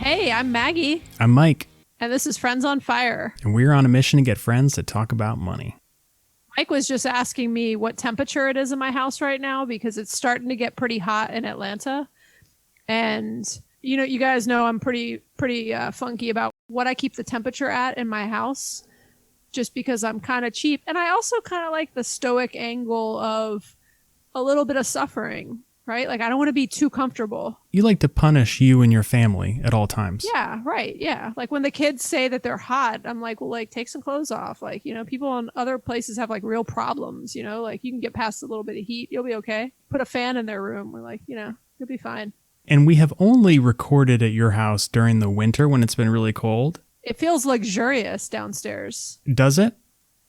Hey, I'm Maggie. I'm Mike. And this is Friends on Fire. And we're on a mission to get friends to talk about money. Mike was just asking me what temperature it is in my house right now because it's starting to get pretty hot in Atlanta. And, you guys know I'm pretty funky about what I keep the temperature at in my house just because I'm kind of cheap. And I also kind of like the stoic angle of a little bit of suffering. Right? Like, I don't want to be too comfortable. You like to punish you and your family at all times. Yeah, right. Yeah. Like when the kids say that they're hot, I'm like, well, like, take some clothes off. Like, people in other places have like real problems, like you can get past a little bit of heat. You'll be okay. Put a fan in their room. We're like, you'll be fine. And we have only recorded at your house during the winter when it's been really cold. It feels luxurious downstairs. Does it?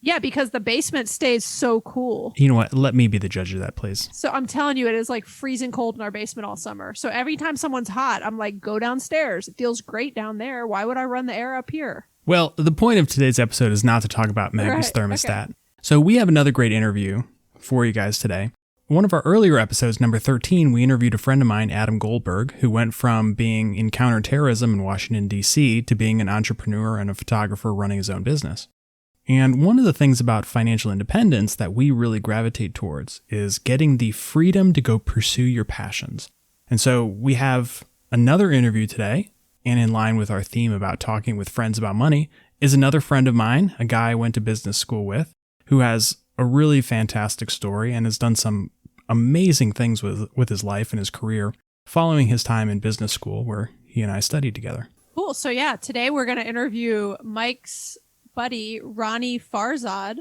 Yeah, because the basement stays so cool. You know what? Let me be the judge of that, please. So I'm telling you, it is like freezing cold in our basement all summer. So every time someone's hot, I'm like, go downstairs. It feels great down there. Why would I run the air up here? Well, the point of today's episode is not to talk about Maggie's thermostat. Okay. So we have another great interview for you guys today. One of our earlier episodes, number 13, we interviewed a friend of mine, Adam Goldberg, who went from being in counterterrorism in Washington, D.C. to being an entrepreneur and a photographer running his own business. And one of the things about financial independence that we really gravitate towards is getting the freedom to go pursue your passions. And so we have another interview today, and in line with our theme about talking with friends about money, is another friend of mine, a guy I went to business school with, who has a really fantastic story and has done some amazing things with his life and his career following his time in business school where he and I studied together. Cool. So yeah, today we're going to interview Mike's buddy, Ronnie Farzad.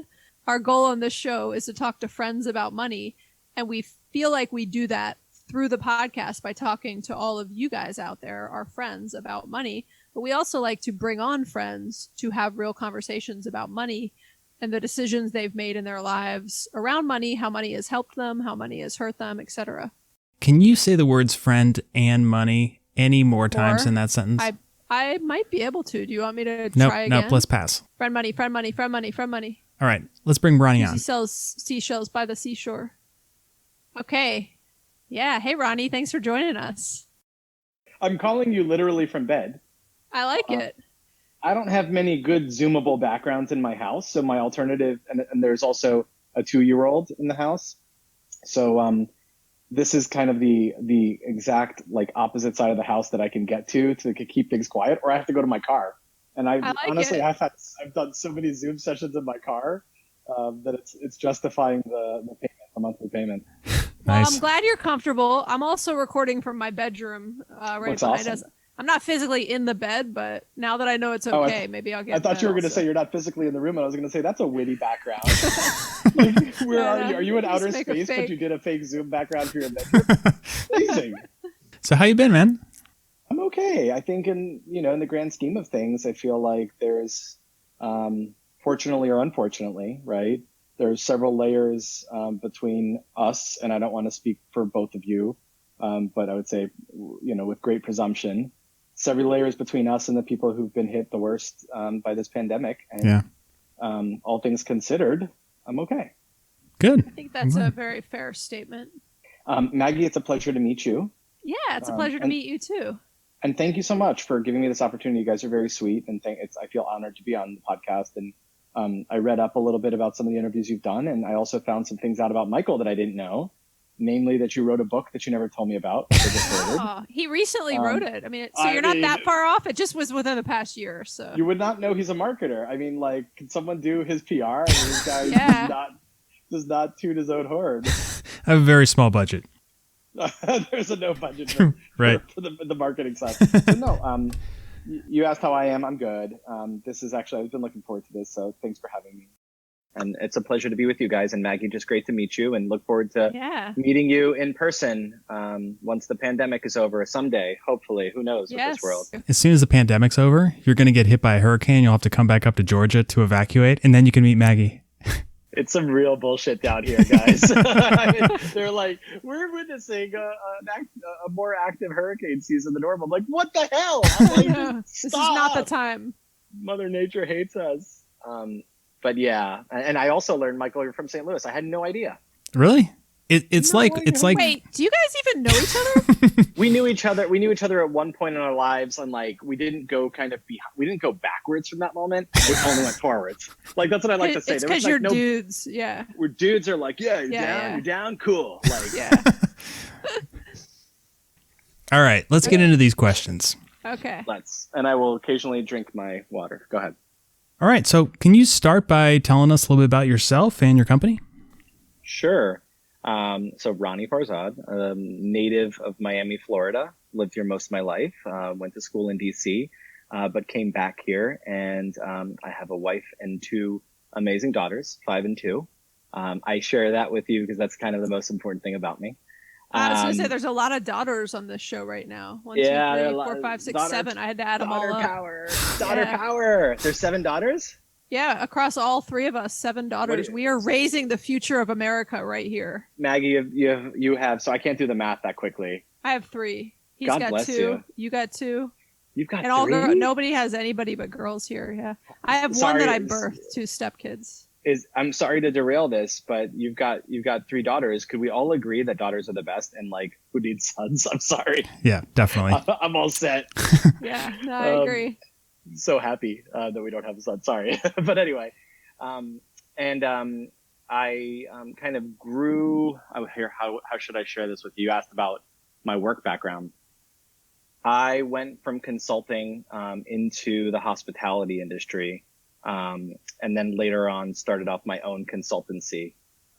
Our goal on this show is to talk to friends about money, and we feel like we do that through the podcast by talking to all of you guys out there, our friends, about money. But we also like to bring on friends to have real conversations about money and the decisions they've made in their lives around money, how money has helped them, how money has hurt them, etc. Can you say the words friend and money any more times in that sentence? I might be able to. Do you want me to try again? Nope, let's pass. Friend money, friend money, friend money, friend money. All right, let's bring Ronnie on. He sells seashells by the seashore. Okay. Yeah. Hey, Ronnie, thanks for joining us. I'm calling you literally from bed. I like it. I don't have many good Zoomable backgrounds in my house, so my alternative, and there's also a 2-year-old in the house. So this is kind of the exact like opposite side of the house that I can get to keep things quiet, or I have to go to my car. And I've done so many Zoom sessions in my car that it's justifying the payment, the monthly payment. Well, Nice. I'm glad you're comfortable. I'm also recording from my bedroom right behind us. I'm not physically in the bed, but now that I know it's okay, maybe I'll get. I thought you were going to say you're not physically in the room, and I was going to say that's a witty background. Where are you? Are you in outer space, but you did a fake Zoom background for your bedroom? Amazing. So how you been, man? I'm okay. I think in the grand scheme of things, I feel like there's, fortunately or unfortunately, right, there's several layers between us, and I don't want to speak for both of you, but I would say, with great presumption, several layers between us and the people who've been hit the worst by this pandemic. And all things considered, I'm okay. Good. I think that's a very fair statement. Maggie, it's a pleasure to meet you. Yeah, it's a pleasure to meet you too. And thank you so much for giving me this opportunity. You guys are very sweet, and I feel honored to be on the podcast. And I read up a little bit about some of the interviews you've done, and I also found some things out about Michael that I didn't know. Namely, that you wrote a book that you never told me about. He recently wrote it. I mean, you're not that far off. It just was within the past year. So you would not know he's a marketer. I mean, like, can someone do his PR? I mean, this guy does not toot his own horn. I have a very small budget. There's a no budget for the marketing side. So no, you asked how I am. I'm good. This is actually, I've been looking forward to this. So thanks for having me. And it's a pleasure to be with you guys. And Maggie, just great to meet you, and look forward to meeting you in person once the pandemic is over someday. Hopefully, who knows with this world. As soon as the pandemic's over, you're going to get hit by a hurricane. You'll have to come back up to Georgia to evacuate, and then you can meet Maggie. It's some real bullshit down here, guys. I mean, they're like, we're witnessing a more active hurricane season than normal. I'm like, what the hell? Like, this is not the time. Mother Nature hates us. But yeah, and I also learned, Michael, you're from St. Louis. I had no idea. Really? It's like Wait, do you guys even know each other? We knew each other at one point in our lives, and like we didn't go backwards from that moment. We only went forwards. Like that's what I like to say. It's because you're dudes. Yeah. We're dudes are like, yeah, you're down, cool. Like, yeah. All right, let's get into these questions. Okay. And I will occasionally drink my water. Go ahead. All right, so can you start by telling us a little bit about yourself and your company? Sure. So Ronnie Farzad, native of Miami, Florida, lived here most of my life, went to school in DC, but came back here, and I have a wife and two amazing daughters, 5 and 2. I share that with you because that's kind of the most important thing about me. I was going to say there's a lot of daughters on this show right now. 1, 2, 3, 4, 5, 6, 7. I had to add them all up. Daughter power. There's 7 daughters? Yeah, across all 3 of us, 7 daughters. We are raising the future of America right here. Maggie, you have, so I can't do the math that quickly. I have 3. He's God got bless 2. You got 2. You've got and 3? Nobody has anybody but girls here. Yeah, I have one that I birthed, 2 stepkids. I'm sorry to derail this, but you've got 3 daughters. Could we all agree that daughters are the best, and like who needs sons? I'm sorry. Yeah, definitely. I'm all set. Yeah, no, I agree. So happy that we don't have a son. Sorry, but anyway, I kind of grew. How should I share this with you? You asked about my work background. I went from consulting into the hospitality industry. And then later on started off my own consultancy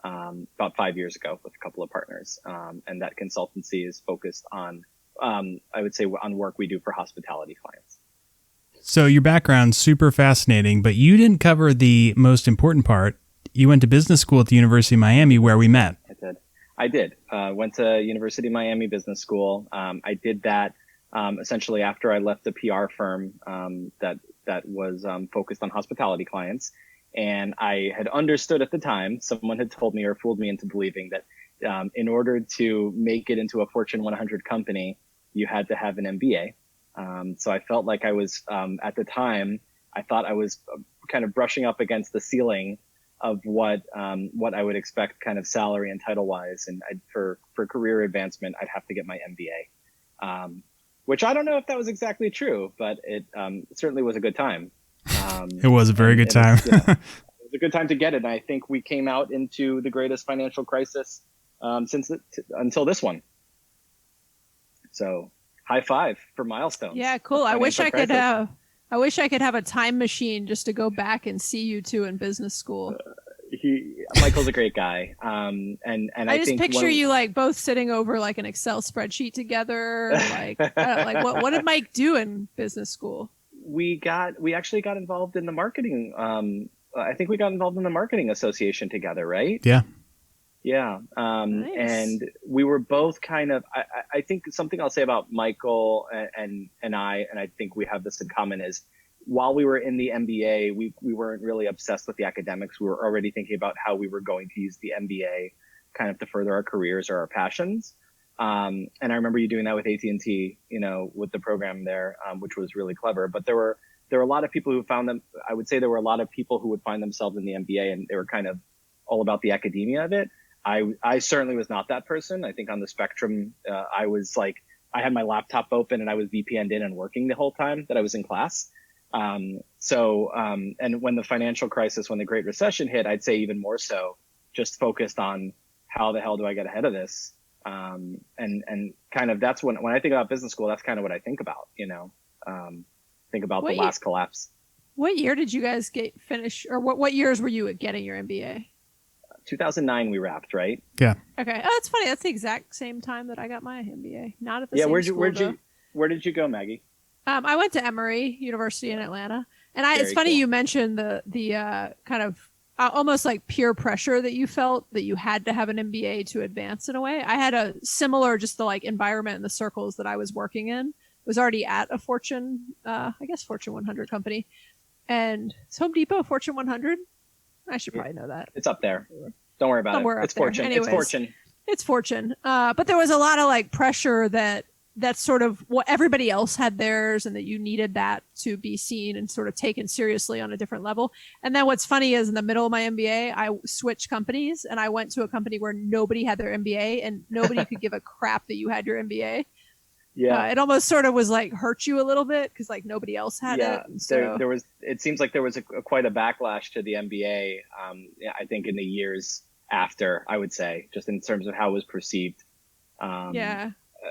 about 5 years ago with a couple of partners. And that consultancy is focused on, I would say, on work we do for hospitality clients. So your background's super fascinating, but you didn't cover the most important part. You went to business school at the University of Miami where we met. I did. Went to University of Miami Business School. I did that essentially after I left the PR firm that was focused on hospitality clients. And I had understood at the time, someone had told me or fooled me into believing that in order to make it into a Fortune 100 company, you had to have an MBA. So I felt like I was, at the time, I thought I was kind of brushing up against the ceiling of what I would expect kind of salary and title wise. And for career advancement, I'd have to get my MBA. Which I don't know if that was exactly true, but it certainly was a good time. It was a very good time. It was a good time to get it. And I think we came out into the greatest financial crisis until this one. So high five for milestones. Yeah, cool. I wish I could have a time machine just to go back and see you two in business school. Michael's a great guy. And I just think picture you like both sitting over like an Excel spreadsheet together. Like, what did Mike do in business school? We actually got involved in the marketing. I think we got involved in the marketing association together, right? Yeah. Yeah. Nice. And we were both kind of, I think something I'll say about Michael and I think we have this in common is, while we were in the MBA, we weren't really obsessed with the academics. We were already thinking about how we were going to use the MBA kind of to further our careers or our passions. And I remember you doing that with AT&T, with the program there, which was really clever. But there were a lot of people who found them. I would say there were a lot of people who would find themselves in the MBA and they were kind of all about the academia of it. I certainly was not that person. I think on the spectrum, I was like, I had my laptop open and I was VPN'd in and working the whole time that I was in class. And when the financial crisis, when the Great Recession hit, I'd say even more so, just focused on how the hell do I get ahead of this? And kind of that's when I think about business school, that's kind of what I think about, think about the last collapse. What year did you guys finish, or what years were you getting your MBA? 2009 we wrapped, right? Yeah. Okay. Oh, that's funny. That's the exact same time that I got my MBA. Not at the same school. Where did you go, Maggie? I went to Emory University in Atlanta, and it's funny you mentioned the kind of almost like peer pressure that you felt that you had to have an MBA to advance in a way. I had a similar, just the like environment and the circles that I was working in was already at a Fortune 100 company, and is Home Depot a Fortune 100? I should probably know that. It's up there. Don't worry about it. It's Fortune. Anyways, it's Fortune. It's Fortune. But there was a lot of like pressure that that's sort of what everybody else had theirs, and that you needed that to be seen and sort of taken seriously on a different level. And then what's funny is in the middle of my MBA, I switched companies and I went to a company where nobody had their MBA and nobody could give a crap that you had your MBA. Yeah. It almost sort of was like hurt you a little bit because like nobody else had it. So there was, it seems like there was quite a backlash to the MBA. I think in the years after, I would say, just in terms of how it was perceived.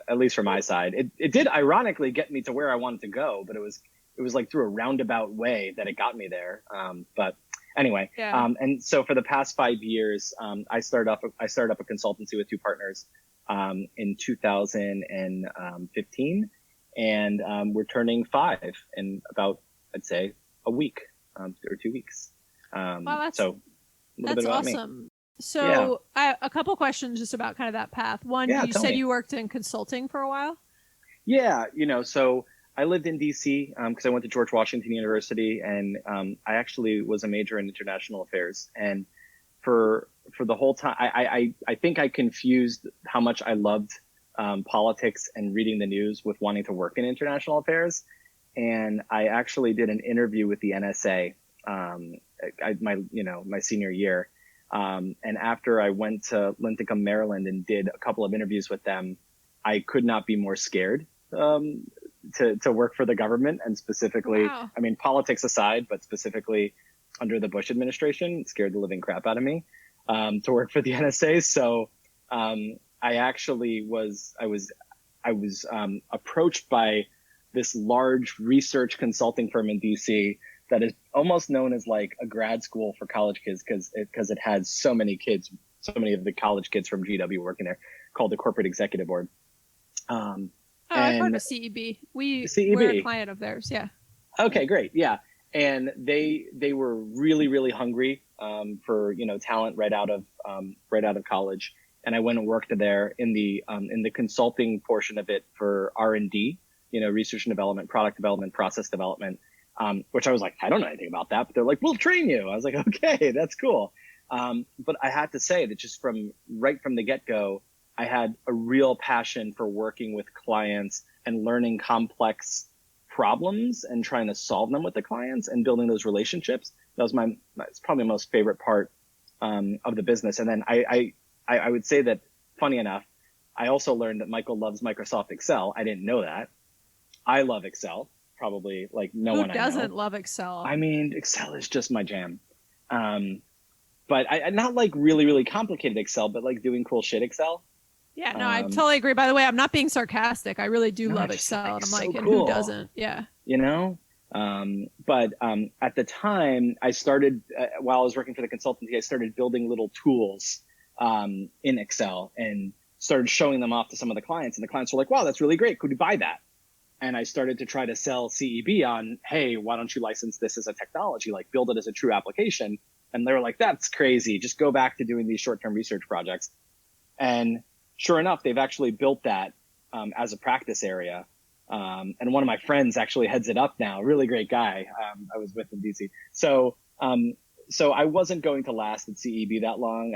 At least from my side, it did ironically get me to where I wanted to go, but it was like through a roundabout way that it got me there. But anyway, and so for the past 5 years, I started up a consultancy with two partners in 2015, and we're turning 5 in about, I'd say, a week or 2 weeks. Wow, that's awesome. So a couple questions just about kind of that path. One, you said you worked in consulting for a while. Yeah, so I lived in DC because I went to George Washington University, and I actually was a major in international affairs. And for the whole time, I think I confused how much I loved politics and reading the news with wanting to work in international affairs. And I actually did an interview with the NSA my senior year. And after I went to Linthicum, Maryland, and did a couple of interviews with them, I could not be more scared to work for the government, and specifically, I mean, politics aside, but specifically under the Bush administration, it scared the living crap out of me to work for the NSA. So I actually was approached by this large research consulting firm in DC that is almost known as like a grad school for college kids because it has so many of the college kids from GW working there, called the Corporate Executive Board. I've heard of CEB. We're a client of theirs. Yeah. Okay, great. Yeah. And they were really, really hungry for talent right out of college. And I went and worked there in the consulting portion of it for R&D, research and development, product development, process development. Which I was like, I don't know anything about that, but they're like, we'll train you. I was like, okay, that's cool. But I had to say that just right from the get-go, I had a real passion for working with clients and learning complex problems and trying to solve them with the clients and building those relationships. That was it's probably my most favorite part of the business. And then I would say that, funny enough, I also learned that Michael loves Microsoft Excel. I didn't know that. I love Excel. Probably like no one I know. Who doesn't love Excel? I mean, Excel is just my jam. But I not like really, really complicated Excel, but like doing cool shit Excel. Yeah, no, I totally agree. By the way, I'm not being sarcastic. I really do love Excel. And I'm like, and who doesn't? Yeah. But at the time I started, while I was working for the consultancy, I started building little tools in Excel and started showing them off to some of the clients. And the clients were like, wow, that's really great. Could we buy that? And I started to try to sell CEB on, hey, why don't you license this as a technology, like build it as a true application? And they were like, that's crazy. Just go back to doing these short-term research projects. And sure enough, they've actually built that as a practice area. And one of my friends actually heads it up now. Really great guy. I was with in DC. So I wasn't going to last at CEB that long.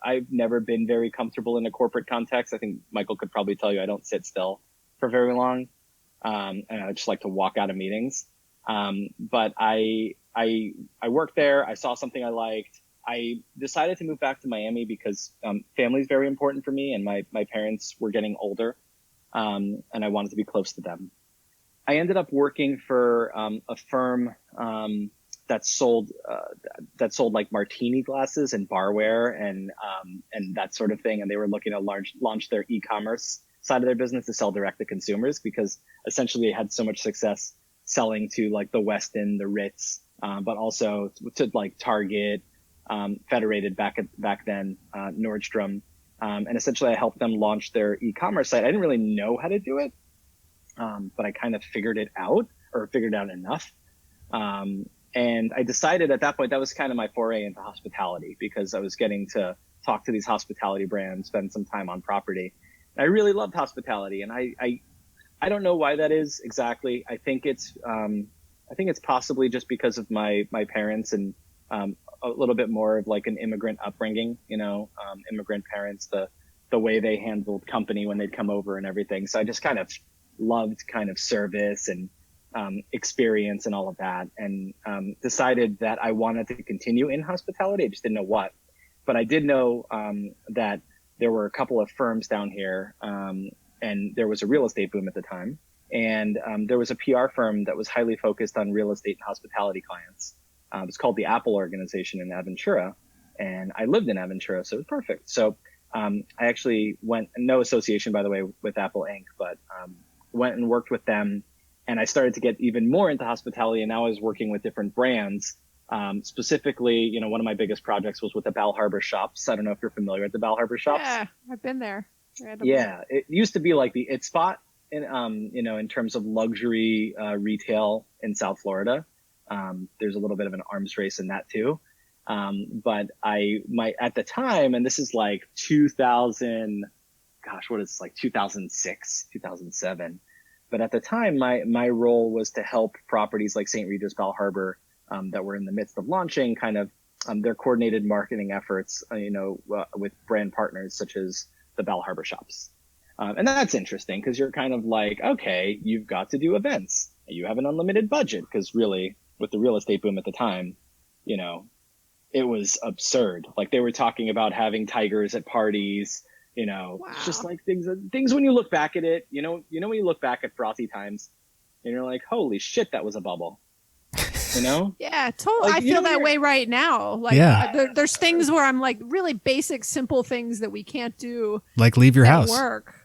I've never been very comfortable in a corporate context. I think Michael could probably tell you I don't sit still for very long. And I just like to walk out of meetings. But I worked there. I saw something I liked. I decided to move back to Miami because family is very important for me, and my parents were getting older, and I wanted to be close to them. I ended up working for a firm that sold like martini glasses and barware and that sort of thing, and they were looking to launch their e-commerce side of their business to sell direct to consumers, because essentially they had so much success selling to like the Westin, the Ritz, but also to like Target, Federated back then, Nordstrom. And essentially I helped them launch their e-commerce site. I didn't really know how to do it, but I kind of figured it out enough. And I decided at that point, that was kind of my foray into hospitality, because I was getting to talk to these hospitality brands, spend some time on property. I really loved hospitality, and I don't know why that is exactly. I think it's possibly just because of my parents and a little bit more of like an immigrant upbringing, immigrant parents. The the way they handled company when they'd come over and everything. So I just kind of loved kind of service and experience and all of that, and decided that I wanted to continue in hospitality. I just didn't know what, but I did know that there were a couple of firms down here, and there was a real estate boom at the time. And there was a PR firm that was highly focused on real estate and hospitality clients. It was called the Apple Organization in Aventura, and I lived in Aventura, so it was perfect. So I actually went, no association, by the way, with Apple Inc., but went and worked with them, and I started to get even more into hospitality, and now I was working with different brands. Specifically, one of my biggest projects was with the Bal Harbour Shops. I don't know if you're familiar with the Bal Harbour Shops. Yeah, I've been there. Yeah, it used to be like the it spot in terms of luxury retail in South Florida. There's a little bit of an arms race in that too. But at the time, and this is like 2000, gosh, what is this, like 2006, 2007. But at the time, my role was to help properties like St. Regis, Bal Harbour, that were in the midst of launching kind of their coordinated marketing efforts, with brand partners such as the Bal Harbour Shops. And that's interesting because you're kind of like, okay, you've got to do events. You have an unlimited budget because really, with the real estate boom at the time, it was absurd. Like they were talking about having tigers at parties, Wow. It's just like things when you look back at it, when you look back at frothy times and you're like, holy shit, that was a bubble. Yeah, totally. Like, I feel that way right now. Like, there's things where I'm like really basic, simple things that we can't do. Like leave your at house. Work.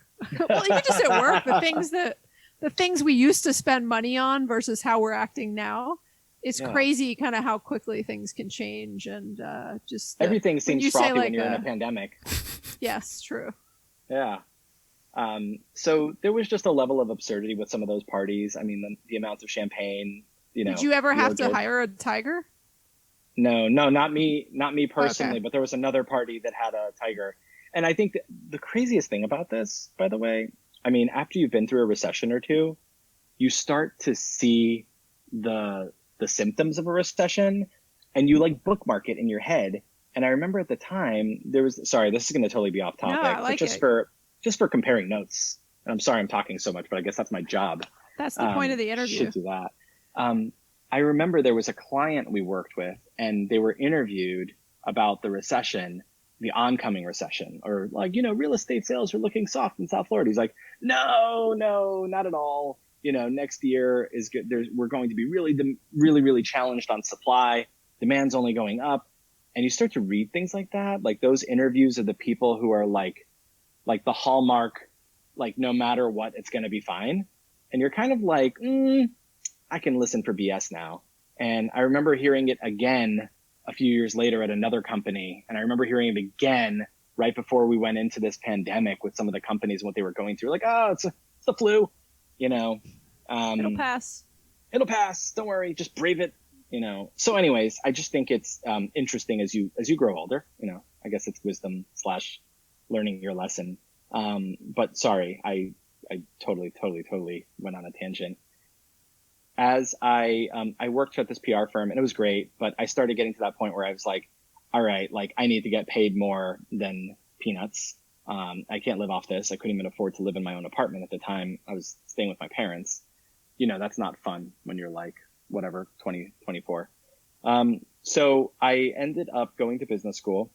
Well, even just at work, the things we used to spend money on versus how we're acting now. It's crazy, kind of how quickly things can change, and everything seems frothy like, when you're in a pandemic. Yes, true. Yeah. So there was just a level of absurdity with some of those parties. I mean, the amounts of champagne. Did you ever have to hire a tiger? No, not me personally, Okay. but there was another party that had a tiger. And I think that the craziest thing about this, by the way, I mean, after you've been through a recession or two, you start to see the symptoms of a recession, and you like bookmark it in your head. And I remember at the time this is going to totally be off topic, No, I like but just for comparing notes. And I'm sorry I'm talking so much, but I guess that's my job. That's the point of the interview. Should do that. I remember there was a client we worked with, and they were interviewed about the recession, the oncoming recession, or like, real estate sales are looking soft in South Florida. He's like, no, not at all. Next year is good. We're going to be really challenged on supply. Demand's only going up. And you start to read things like that. Like those interviews of the people who are like the hallmark, like no matter what, it's going to be fine. And you're kind of like, I can listen for BS now. And I remember hearing it again a few years later at another company. And I remember hearing it again right before we went into this pandemic with some of the companies and what they were going through. Like, oh, it's the flu, It'll pass. It'll pass. Don't worry. Just brave it, So anyways, I just think it's interesting as you grow older, I guess it's wisdom / learning your lesson. But sorry, I totally went on a tangent. As I worked at this PR firm, and it was great, but I started getting to that point where I was like, all right, like I need to get paid more than peanuts. I can't live off this. I couldn't even afford to live in my own apartment at the time. I was staying with my parents. That's not fun when you're like, whatever, 20, 24. So I ended up going to business school,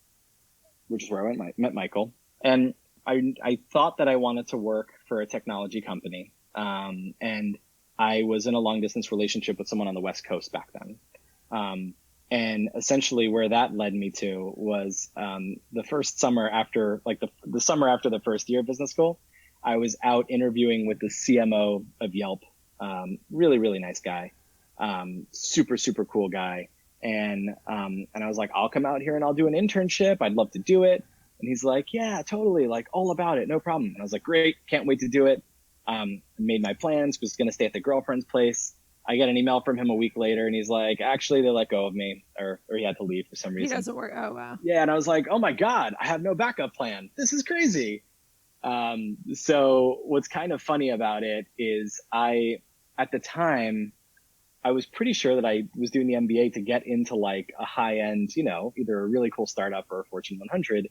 which is where I met Michael. And I thought that I wanted to work for a technology company. And I was in a long distance relationship with someone on the West Coast back then. And essentially where that led me to was the first summer after, like the summer after the first year of business school, I was out interviewing with the CMO of Yelp. Really nice guy. Super cool guy. And I was like, I'll come out here and I'll do an internship. I'd love to do it. And he's like, yeah, totally. Like all about it. No problem. And I was like, great. Can't wait to do it. Made my plans, was going to stay at the girlfriend's place. I get an email from him a week later and he's like, actually, they let go of me, or he had to leave for some reason. He doesn't work. Oh, wow. Yeah. And I was like, oh my God, I have no backup plan. This is crazy. So what's kind of funny about it is at the time, I was pretty sure that I was doing the MBA to get into like a high end, either a really cool startup or a Fortune 100.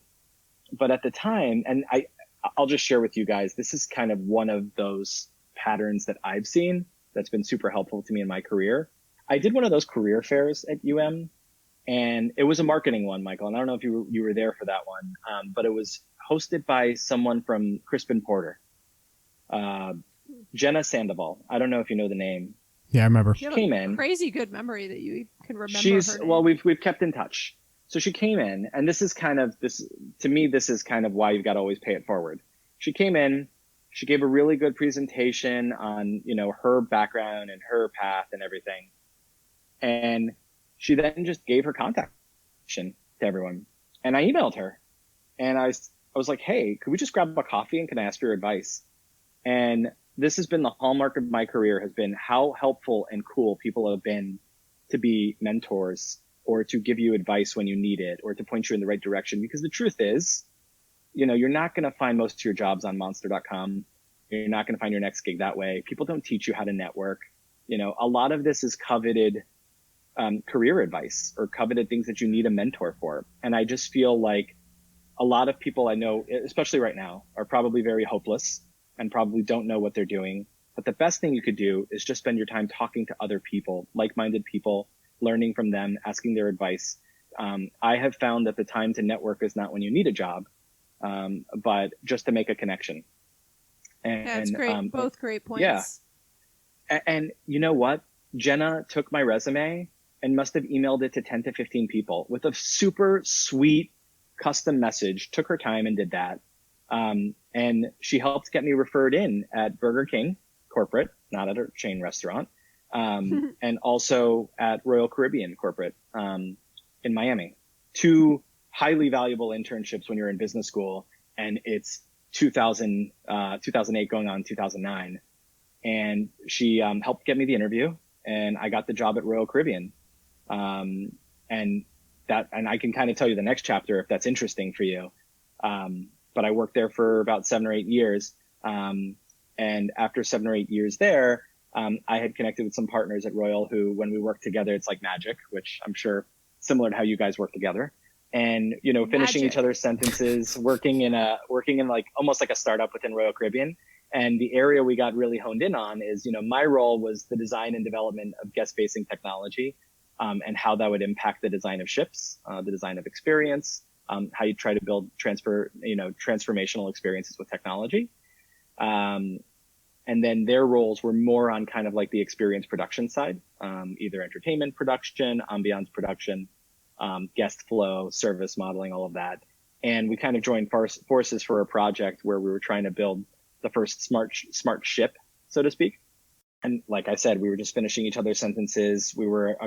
But at the time, and I'll just share with you guys, this is kind of one of those patterns that I've seen that's been super helpful to me in my career. I did one of those career fairs at UM, and it was a marketing one, Michael. And I don't know if you were there for that one, but it was hosted by someone from Crispin Porter, Jenna Sandoval. I don't know if you know the name. Yeah, I remember. You have came a in. Crazy good memory that you can remember her name. Well, we've kept in touch. So she came in, and this is kind of to me, this is kind of why you've got to always pay it forward. She came in, she gave a really good presentation on, her background and her path and everything. And she then just gave her contact to everyone. And I emailed her, and I was like, hey, could we just grab a coffee and can I ask your advice? And this has been the hallmark of my career, has been how helpful and cool people have been to be mentors or to give you advice when you need it or to point you in the right direction. Because the truth is, you're not going to find most of your jobs on monster.com. You're not going to find your next gig that way. People don't teach you how to network. A lot of this is coveted career advice or coveted things that you need a mentor for. And I just feel like a lot of people I know, especially right now, are probably very hopeless and probably don't know what they're doing. But the best thing you could do is just spend your time talking to other people, like-minded people, learning from them, asking their advice. I have found that the time to network is not when you need a job, but just to make a connection. And, yeah, that's great. Both great points. Yeah. And you know what? Jenna took my resume and must have emailed it to 10 to 15 people with a super sweet custom message, took her time and did that. And she helped get me referred in at Burger King corporate, not at a chain restaurant, and also at Royal Caribbean corporate in Miami. 2 highly valuable internships when you're in business school, and it's 2008 going on 2009. And she helped get me the interview, and I got the job at Royal Caribbean. And I can kind of tell you the next chapter if that's interesting for you. But I worked there for about 7 or 8 years. And after 7 or 8 years there, I had connected with some partners at Royal who, when we work together, it's like magic, which I'm sure similar to how you guys work together. And, finishing each other's sentences, working in like almost like a startup within Royal Caribbean. And the area we got really honed in on is, my role was the design and development of guest-facing technology, and how that would impact the design of ships, the design of experience, how you try to build transformational experiences with technology. And then their roles were more on kind of like the experience production side, either entertainment production, ambiance production, guest flow, service modeling, all of that. And we kind of joined forces for a project where we were trying to build the first smart ship, so to speak. And like I said, we were just finishing each other's sentences. We were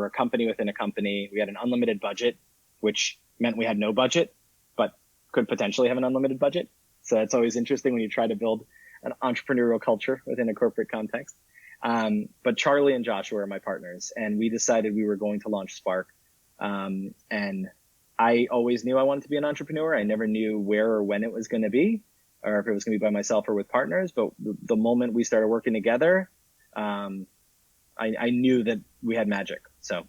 a company within a company. We had an unlimited budget, which meant we had no budget, but could potentially have an unlimited budget. So it's always interesting when you try to build an entrepreneurial culture within a corporate context. But Charlie and Joshua are my partners, and we decided we were going to launch Spark. And I always knew I wanted to be an entrepreneur. I never knew where or when it was going to be, or if it was going to be by myself or with partners. But the moment we started working together, I knew that we had magic. So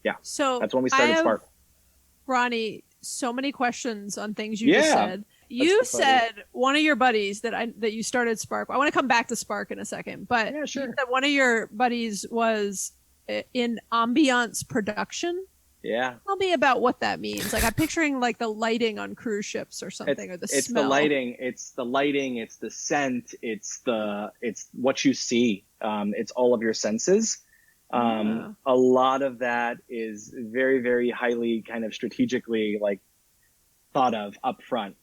yeah, that's when we started Spark. Ronnie, so many questions on things you just said. You said one of your buddies that you started Spark. I want to come back to Spark in a second, but yeah, sure. You said one of your buddies was in ambiance production. Yeah. Tell me about what that means. Like, I'm picturing like the lighting on cruise ships or something, or the smell. It's the lighting, it's the scent, it's what you see. It's all of your senses. A lot of that is very, very highly kind of strategically like thought of up front.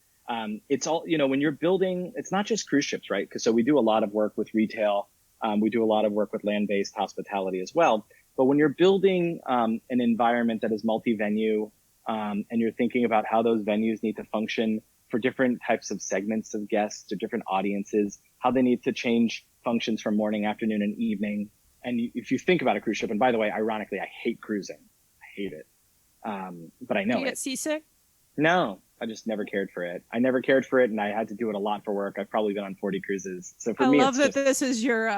It's all, when you're building, it's not just cruise ships, right? So we do a lot of work with retail. We do a lot of work with land-based hospitality as well. But when you're building an environment that is multi-venue, and you're thinking about how those venues need to function for different types of segments of guests or different audiences, how they need to change functions from morning, afternoon, and evening. And if you think about a cruise ship, and by the way, ironically, I hate cruising. I hate it. But I know it. Do you get seasick? No, I just never cared for it. I never cared for it, and I had to do it a lot for work. I've probably been on 40 cruises. So for me, I love that this is your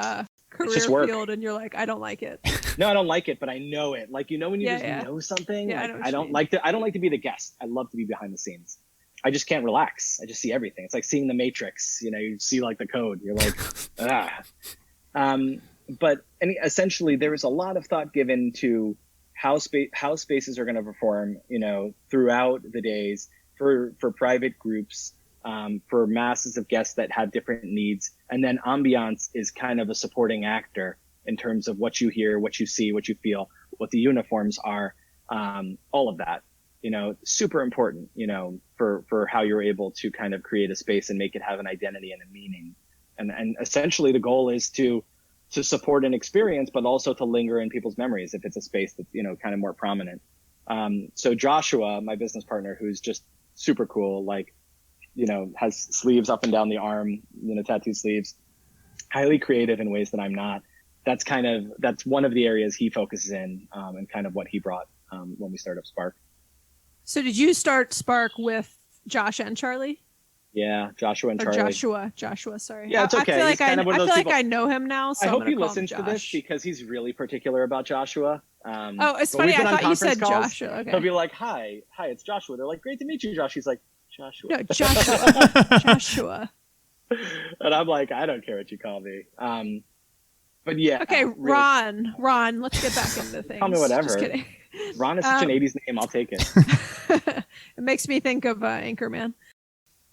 career field, and you're like, I don't like it. No, I don't like it, but I know it. Like, when you just know something. Yeah, like, I don't like to be the guest. I love to be behind the scenes. I just can't relax. I just see everything. It's like seeing the Matrix. You see like the code. You're like, ah. But essentially, there was a lot of thought given to how spaces are going to perform, throughout the days for private groups, for masses of guests that have different needs. And then ambiance is kind of a supporting actor in terms of what you hear, what you see, what you feel, what the uniforms are, all of that, super important, for how you're able to kind of create a space and make it have an identity and a meaning. And essentially the goal is to support an experience, but also to linger in people's memories if it's a space that's, kind of more prominent. So Joshua, my business partner, who's just super cool, like, has sleeves up and down the arm, tattoo sleeves, highly creative in ways that I'm not. That's one of the areas he focuses in, and kind of what he brought, when we started up Spark. So did you start Spark with Josh and Charlie? Yeah, Joshua and or Charlie. Joshua, sorry. Yeah, it's okay. I feel like I know him now. So I hope he listens to this because he's really particular about Joshua. It's funny. I thought you said Joshua. Okay. He'll be like, hi, it's Joshua. They're like, great to meet you, Josh. He's like, Joshua. No, Joshua. Joshua. And I'm like, I don't care what you call me. But yeah. Okay, really. Ron, let's get back into things. Call me whatever. Just kidding. Ron is such an 80s name. I'll take it. It makes me think of Anchorman.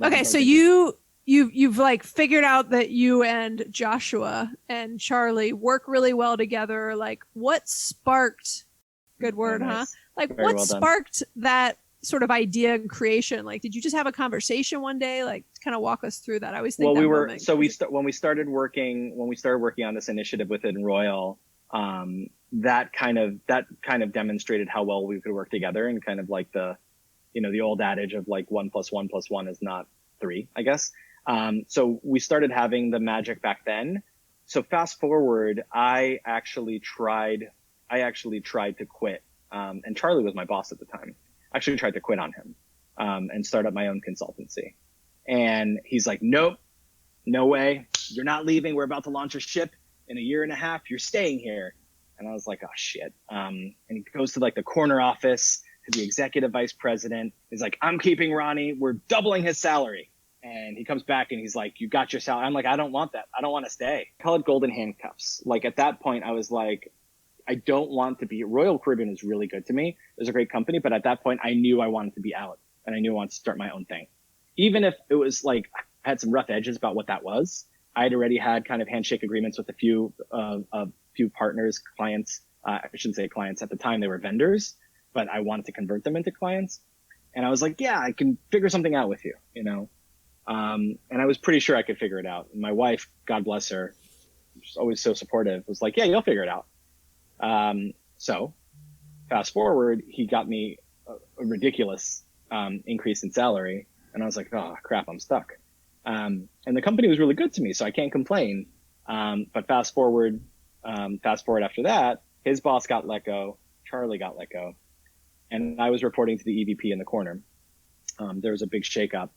Okay, so you've like figured out that you and Joshua and Charlie work really well together. Like, what sparked? Good word, nice. Huh? Like, Very what well done. sparked that sort of idea and creation? Like, did you just have a conversation one day? Like, kind of walk us through that. I always think. Well, when we started working on this initiative within Royal, that kind of demonstrated how well we could work together, and kind of like the old adage of like 1 + 1 + 1 is not 3, I guess. So we started having the magic back then. So fast forward, I actually tried to quit. And Charlie was my boss at the time. I actually tried to quit on him, and start up my own consultancy. And he's like, nope, no way. You're not leaving. We're about to launch a ship in a year and a half. You're staying here. And I was like, oh shit. And he goes to like the corner office, to the executive vice president. He's like, I'm keeping Ronnie. We're doubling his salary. And he comes back and he's like, you got your salary. I'm like, I don't want that. I don't want to stay. I call it golden handcuffs. Like at that point, I was like, I don't want to be. Royal Caribbean is really good to me. It was a great company. But at that point, I knew I wanted to be out, and I knew I wanted to start my own thing. Even if it was like, I had some rough edges about what that was. I had already had kind of handshake agreements with a few partners, clients. I shouldn't say clients at the time. They were vendors, but I wanted to convert them into clients. And I was like, yeah, I can figure something out with you, and I was pretty sure I could figure it out. And my wife, God bless her, she's always so supportive, was like, yeah, you'll figure it out. So fast forward, he got me a ridiculous increase in salary. And I was like, oh crap, I'm stuck. And the company was really good to me, so I can't complain. But fast forward after that, his boss got let go, Charlie got let go, and I was reporting to the EVP in the corner. There was a big shakeup,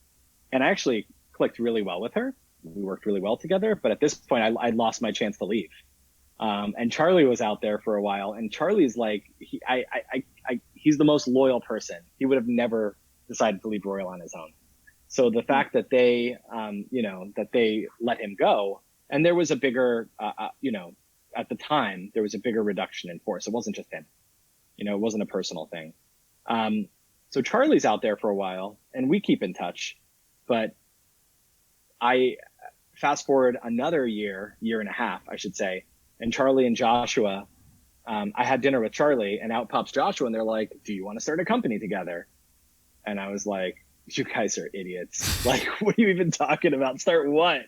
and I actually clicked really well with her. We worked really well together, but at this point I lost my chance to leave. And Charlie was out there for a while, and Charlie's like, he's the most loyal person. He would have never decided to leave Royal on his own. So the fact that they let him go, and there was a bigger, at the time, there was a bigger reduction in force. It wasn't just him, it wasn't a personal thing. So Charlie's out there for a while, and we keep in touch, but I fast forward another year and a half, I should say. And Charlie and Joshua, I had dinner with Charlie, and out pops Joshua, and they're like, do you want to start a company together? And I was like, you guys are idiots. Like, what are you even talking about? Start what?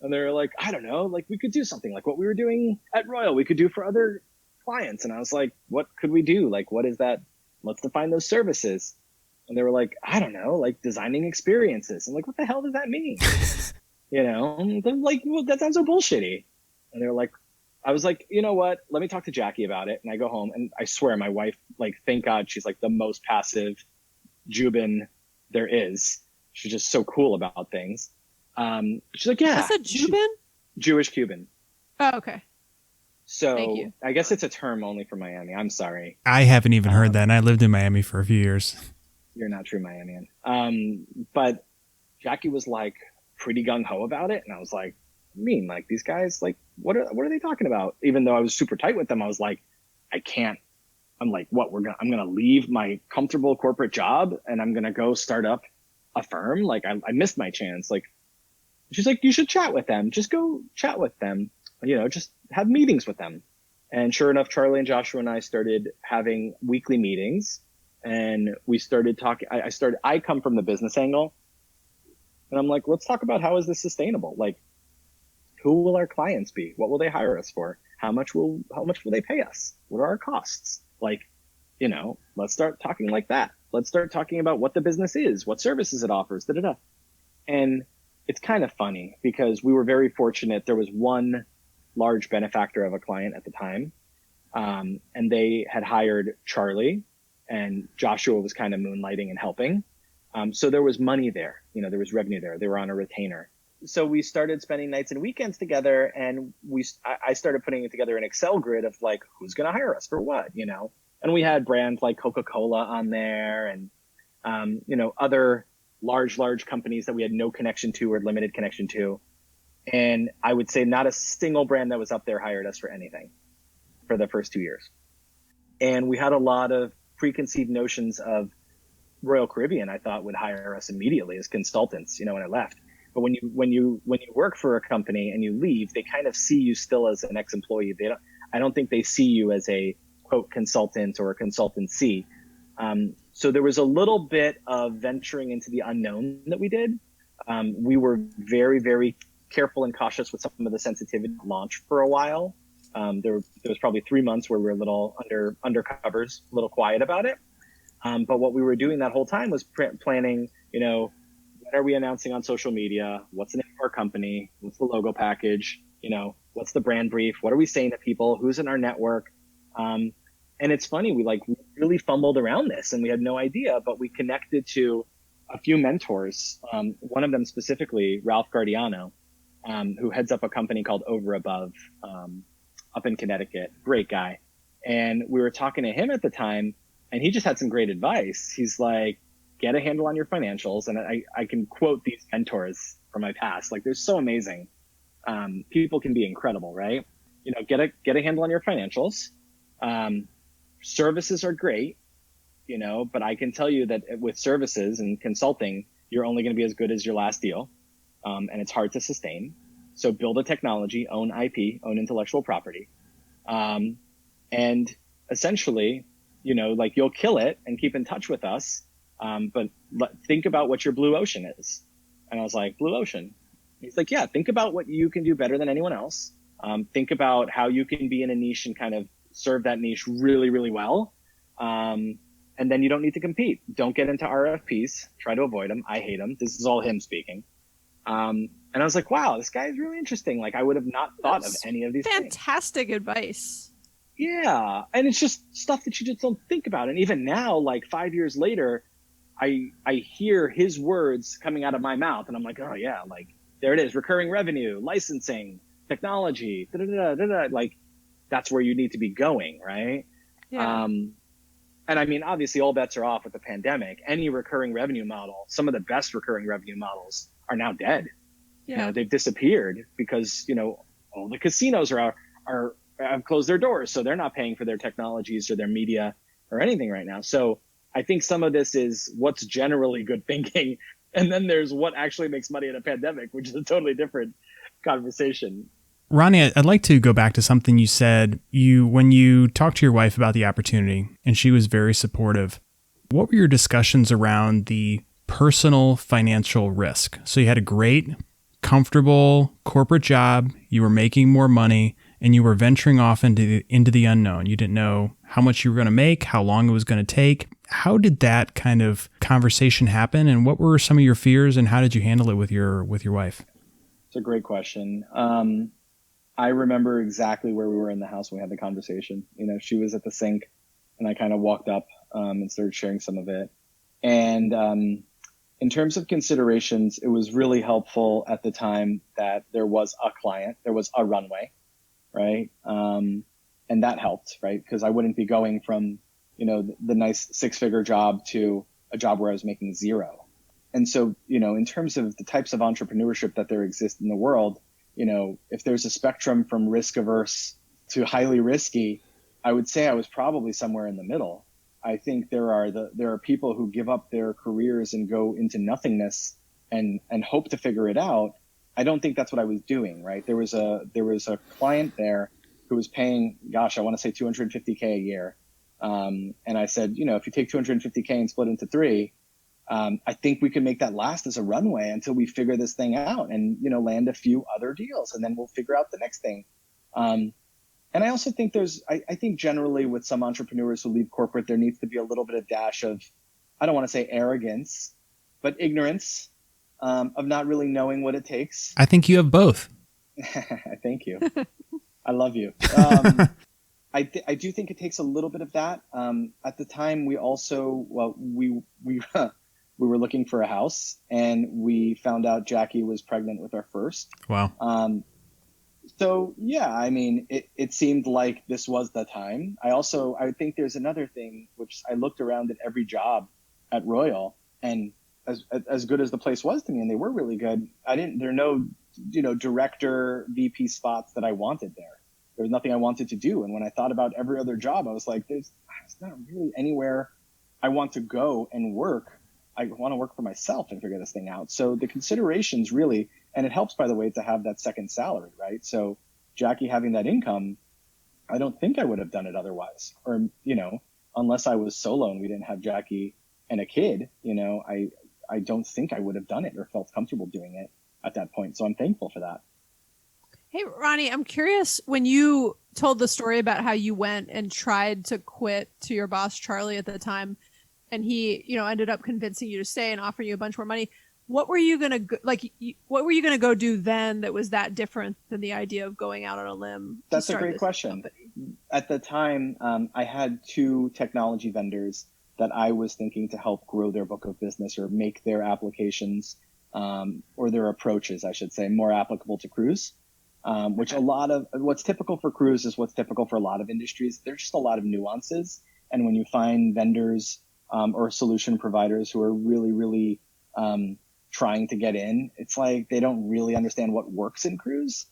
And they were like, I don't know. Like, we could do something like what we were doing at Royal. We could do for other clients. And I was like, what could we do? Like, what is that? Let's define those services. And they were like, I don't know, like designing experiences. I'm like, what the hell does that mean? I'm like, well, that sounds so bullshitty. And they were like, I was like, you know what? Let me talk to Jackie about it. And I go home, and I swear my wife, like, thank God she's like the most passive Jubin there is. She's just so cool about things. She's like, yeah. What's a Jubin? Jewish Cuban. Oh, okay. So Thank you. I guess it's a term only for Miami. I'm sorry. I haven't even heard that, and I lived in Miami for a few years. You're not true Miamian. But Jackie was like pretty gung ho about it. And I was like, mean, like these guys, like, what are they talking about? Even though I was super tight with them, I was like, I can't. I'm like, I'm going to leave my comfortable corporate job and I'm going to go start up a firm. Like I missed my chance. Like, she's like, you should chat with them. Just go chat with them, just have meetings with them. And sure enough, Charlie and Joshua and I started having weekly meetings, and we started talking. I come from the business angle, and I'm like, let's talk about how is this sustainable? Like, who will our clients be? What will they hire us for? How much will they pay us? What are our costs? Like, let's start talking like that. Let's start talking about what the business is, what services it offers, da da da. And it's kind of funny because we were very fortunate. There was one large benefactor of a client at the time, and they had hired Charlie, and Joshua was kind of moonlighting and helping. So there was money there. There was revenue there. They were on a retainer. So we started spending nights and weekends together, and I started putting it together an Excel grid of like, who's going to hire us for what, and we had brands like Coca-Cola on there and, other large companies that we had no connection to or limited connection to. And I would say not a single brand that was up there hired us for anything for the first 2 years. And we had a lot of preconceived notions of Royal Caribbean, I thought would hire us immediately as consultants, when I left. But when you work for a company and you leave, they kind of see you still as an ex-employee. I don't think they see you as a quote consultant or a consultancy. So there was a little bit of venturing into the unknown that we did. We were very, very careful and cautious with some of the sensitivity launch for a while. There was probably 3 months where we were a little undercovers, a little quiet about it. But what we were doing that whole time was planning, what are we announcing on social media? What's the name of our company? What's the logo package? What's the brand brief? What are we saying to people? Who's in our network? And it's funny, we really fumbled around this and we had no idea, but we connected to a few mentors. One of them specifically, Ralph Guardiano, who heads up a company called Over Above, up in Connecticut. Great guy. And we were talking to him at the time, and he just had some great advice. He's like, get a handle on your financials. And I can quote these mentors from my past. Like, they're so amazing. People can be incredible, right? Get a handle on your financials. Services are great, but I can tell you that with services and consulting, you're only going to be as good as your last deal. And it's hard to sustain. So build a technology, own IP, own intellectual property. And essentially, you'll kill it and keep in touch with us. But think about what your blue ocean is. And I was like, blue ocean? He's like, yeah, think about what you can do better than anyone else. Think about how you can be in a niche and kind of serve that niche really, really well. And then you don't need to compete. Don't get into RFPs. Try to avoid them. I hate them. This is all him speaking. And I was like, wow, this guy is really interesting. Like, I would have not thought of any of these fantastic things. Advice. Yeah. And it's just stuff that you just don't think about. And even now, like 5 years later, I hear his words coming out of my mouth and I'm like, oh yeah, like there it is. Recurring revenue, licensing, technology, like that's where you need to be going. Right. Yeah. And I mean, obviously all bets are off with the pandemic. Any recurring revenue model, some of the best recurring revenue models are now dead. Yeah. They've disappeared because, all the casinos have closed their doors. So they're not paying for their technologies or their media or anything right now. So I think some of this is what's generally good thinking. And then there's what actually makes money in a pandemic, which is a totally different conversation. Ronnie, I'd like to go back to something you said. When you talked to your wife about the opportunity, and she was very supportive, what were your discussions around the personal financial risk? So you had a great, comfortable corporate job, you were making more money, and you were venturing off into the unknown. You didn't know how much you were going to make, how long it was going to take. How did that kind of conversation happen, and what were some of your fears, and how did you handle it with your wife? It's a great question. I remember exactly where we were in the house when we had the conversation. She was at the sink and I kind of walked up and started sharing some of it. And in terms of considerations, it was really helpful at the time that there was a client, there was a runway, right? And that helped, right? Because I wouldn't be going from, the nice 6-figure job to a job where I was making zero. And so, in terms of the types of entrepreneurship that there exist in the world, if there's a spectrum from risk averse to highly risky, I would say I was probably somewhere in the middle. I think there are people who give up their careers and go into nothingness and hope to figure it out. I don't think that's what I was doing, right? There was a client there who was paying, gosh, I want to say $250K a year. And I said, if you take $250K and split into three, I think we can make that last as a runway until we figure this thing out and, land a few other deals, and then we'll figure out the next thing. And I also think I think generally with some entrepreneurs who leave corporate, there needs to be a little bit of dash of, I don't want to say arrogance, but ignorance, of not really knowing what it takes. I think you have both. Thank you. I love you. I do think it takes a little bit of that. At the time, we were looking for a house, and we found out Jackie was pregnant with our first. Wow. So yeah, I mean, it seemed like this was the time. I think there's another thing, which I looked around at every job at Royal, and as good as the place was to me, and they were really good, there are no, director VP spots that I wanted there. There was nothing I wanted to do. And when I thought about every other job, I was like, there's not really anywhere I want to go and work. I want to work for myself and figure this thing out. So the considerations really, and it helps, by the way, to have that second salary, right? So Jackie having that income, I don't think I would have done it otherwise. Or, unless I was solo and we didn't have Jackie and a kid, I don't think I would have done it or felt comfortable doing it at that point. So I'm thankful for that. Hey, Ronnie, I'm curious, when you told the story about how you went and tried to quit to your boss, Charlie, at the time, and he, ended up convincing you to stay and offering you a bunch more money. What were you going to go do then that was that different than the idea of going out on a limb? That's a great question. At the time, I had two technology vendors that I was thinking to help grow their book of business or make their applications, or their approaches, I should say, more applicable to cruise. Which a lot of what's typical for cruise is what's typical for a lot of industries. There's just a lot of nuances. And when you find vendors or solution providers who are really, really trying to get in, it's like they don't really understand what works in cruise.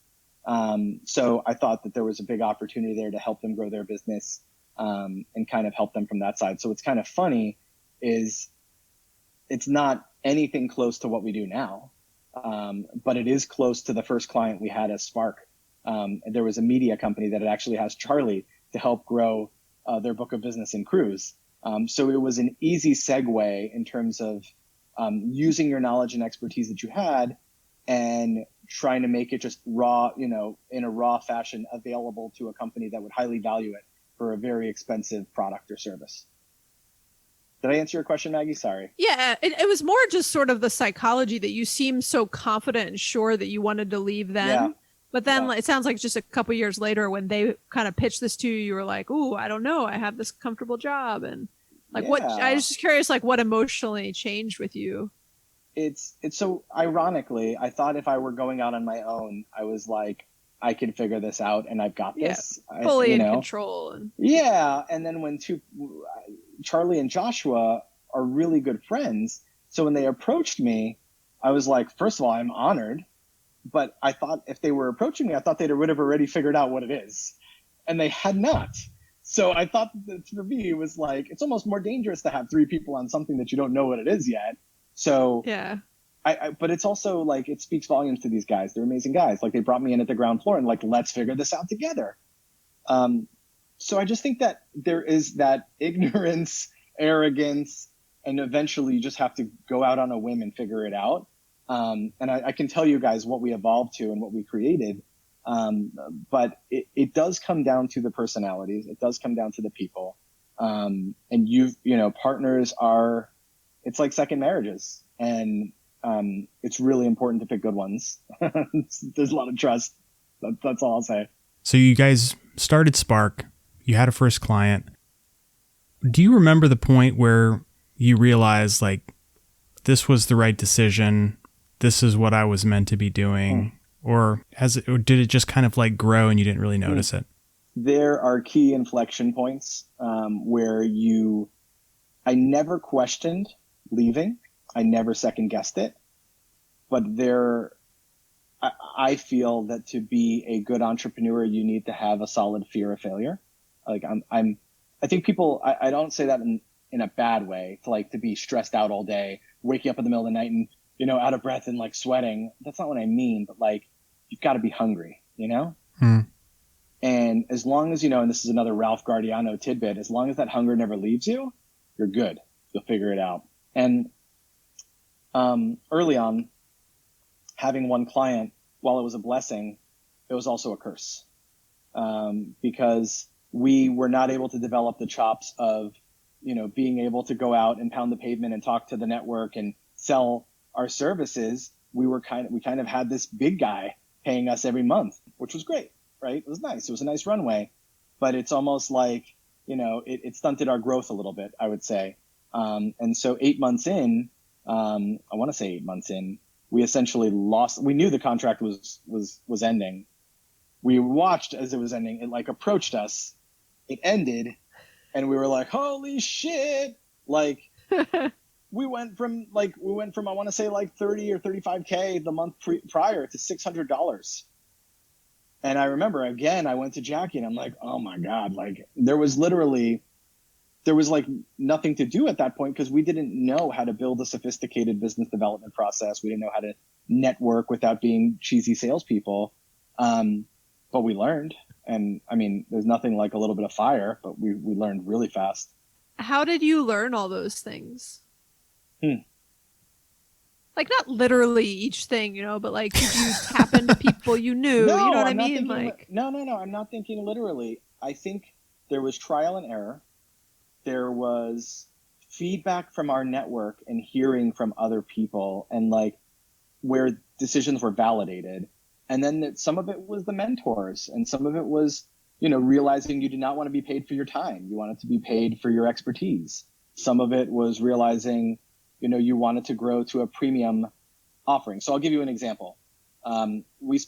So I thought that there was a big opportunity there to help them grow their business, and kind of help them from that side. So what's kind of funny is it's not anything close to what we do now. But it is close to the first client we had as Spark. There was a media company that actually has Charlie to help grow their book of business in cruise. So it was an easy segue in terms of using your knowledge and expertise that you had and trying to make it just raw, in a raw fashion available to a company that would highly value it for a very expensive product or service. Did I answer your question, Maggie? Sorry. Yeah, it was more just sort of the psychology that you seemed so confident and sure that you wanted to leave then. Yeah. But then it sounds like just a couple years later when they kind of pitched this to you, you were like, ooh, I don't know. I have this comfortable job. And what, I was just curious, what emotionally changed with you? It's so ironically, I thought if I were going out on my own, I was like, I can figure this out and I've got this. Fully in control. Yeah. And then when Charlie and Joshua are really good friends. So when they approached me, I was like, first of all, I'm honored. But I thought if they were approaching me, I thought they would have already figured out what it is. And they had not. So I thought that for me, it was like, it's almost more dangerous to have three people on something that you don't know what it is yet. So yeah. But it's also it speaks volumes to these guys. They're amazing guys. They brought me in at the ground floor and let's figure this out together. So I just think that there is that ignorance, arrogance, and eventually you just have to go out on a whim and figure it out. And I can tell you guys what we evolved to and what we created. But it does come down to the personalities. It does come down to the people. And partners it's like second marriages. And it's really important to pick good ones. There's a lot of trust. That's all I'll say. So you guys started Spark. You had a first client. Do you remember the point where you realized this was the right decision? This is what I was meant to be doing. Or did it just kind of grow and you didn't really notice it? There are key inflection points where I never questioned leaving. I never second guessed it. But I feel that to be a good entrepreneur, you need to have a solid fear of failure. Like I think people, I don't say that in a bad way, to be stressed out all day, waking up in the middle of the night and, out of breath and like sweating. That's not what I mean, but like, you've got to be hungry, And as long as, and this is another Ralph Guardiano tidbit, as long as that hunger never leaves you, you're good. You'll figure it out. And early on, having one client, while it was a blessing, it was also a curse, because we were not able to develop the chops of, being able to go out and pound the pavement and talk to the network and sell our services. We kind of had this big guy paying us every month, which was great, right? It was nice. It was a nice runway, but it's almost like, it stunted our growth a little bit, I would say. And so 8 months in, I want to say 8 months in, we essentially lost. We knew the contract was ending. We watched as it was ending. It like approached us. It ended, and we were like, "Holy shit!" Like we went from I want to say like 30 or 35K the month prior to $600. And I remember again, I went to Jackie and I'm like, "Oh my god!" Like there was like nothing to do at that point because we didn't know how to build a sophisticated business development process. We didn't know how to network without being cheesy salespeople. But we learned. And I mean, there's nothing like a little bit of fire, but we learned really fast. How did you learn all those things? Like not literally each thing, but like did you tap into people you knew? No, you know what I'm I mean? No. I'm not thinking literally. I think there was trial and error. There was feedback from our network and hearing from other people and like where decisions were validated. And then some of it was the mentors and some of it was, realizing you did not want to be paid for your time. You wanted to be paid for your expertise. Some of it was realizing, you wanted to grow to a premium offering. So I'll give you an example. We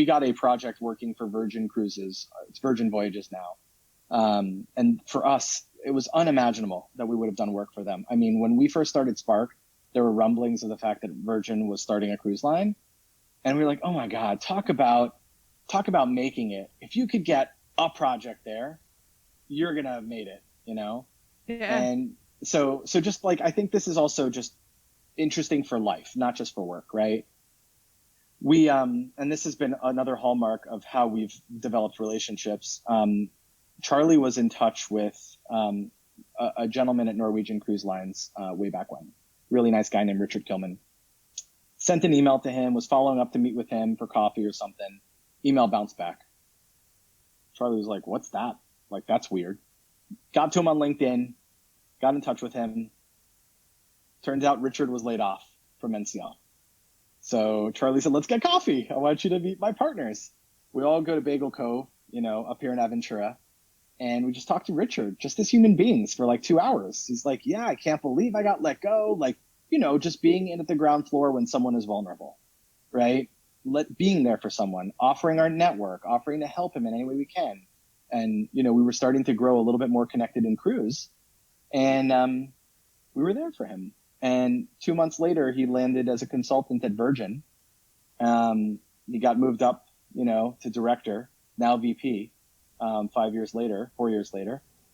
got a project working for Virgin Cruises. It's Virgin Voyages now. And for us, it was unimaginable that we would have done work for them. I mean, when we first started Spark, there were rumblings of the fact that Virgin was starting a cruise line. And we were like, oh my God, talk about making it. If you could get a project there, you're going to have made it, Yeah. And so just like, I think this is also just interesting for life, not just for work, right? We, and this has been another hallmark of how we've developed relationships. Charlie was in touch with a gentleman at Norwegian Cruise Lines way back when. Really nice guy named Richard Kilman. Sent an email to him, was following up to meet with him for coffee or something. Email bounced back. Charlie was like, what's that? Like, that's weird. Got to him on LinkedIn, got in touch with him. Turns out Richard was laid off from NCL. So Charlie said, let's get coffee. I want you to meet my partners. We all go to Bagel Cove, up here in Aventura. And we just talked to Richard, just as human beings for like 2 hours. He's like, yeah, I can't believe I got let go. Like, just being in at the ground floor when someone is vulnerable, right? Being there for someone, offering our network, offering to help him in any way we can. And, we were starting to grow a little bit more connected in cruise. And we were there for him. And 2 months later, he landed as a consultant at Virgin. He got moved up, to director, now VP, 4 years later.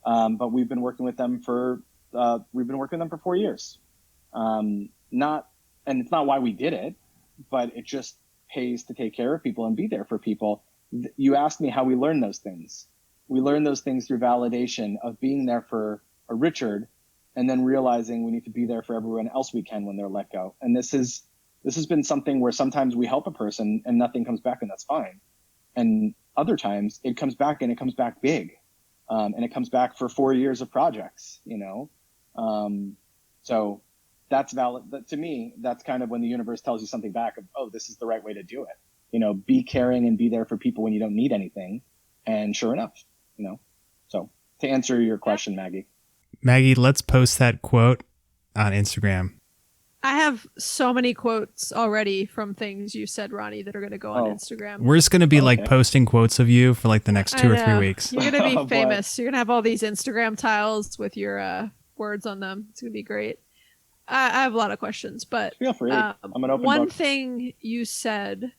But we've been working with them for 4 years. And it's not why we did it, but it just pays to take care of people and be there for people. You asked me how we learn those things. We learn those things through validation of being there for a Richard and then realizing we need to be there for everyone else we can when they're let go. And this has been something where sometimes we help a person and nothing comes back and that's fine. And other times it comes back and it comes back big. And it comes back for 4 years of projects, so that's valid. To me, that's kind of when the universe tells you something back of, oh, this is the right way to do it. Be caring and be there for people when you don't need anything. And sure enough, so to answer your question, Maggie, let's post that quote on Instagram. I have so many quotes already from things you said, Ronnie, that are going to go on Instagram. We're just going to be like posting quotes of you for like the next 2 or 3 weeks. You're going to be famous. You're going to have all these Instagram tiles with your words on them. It's going to be great. I have a lot of questions, but Feel free. I'm an open one book. thing you said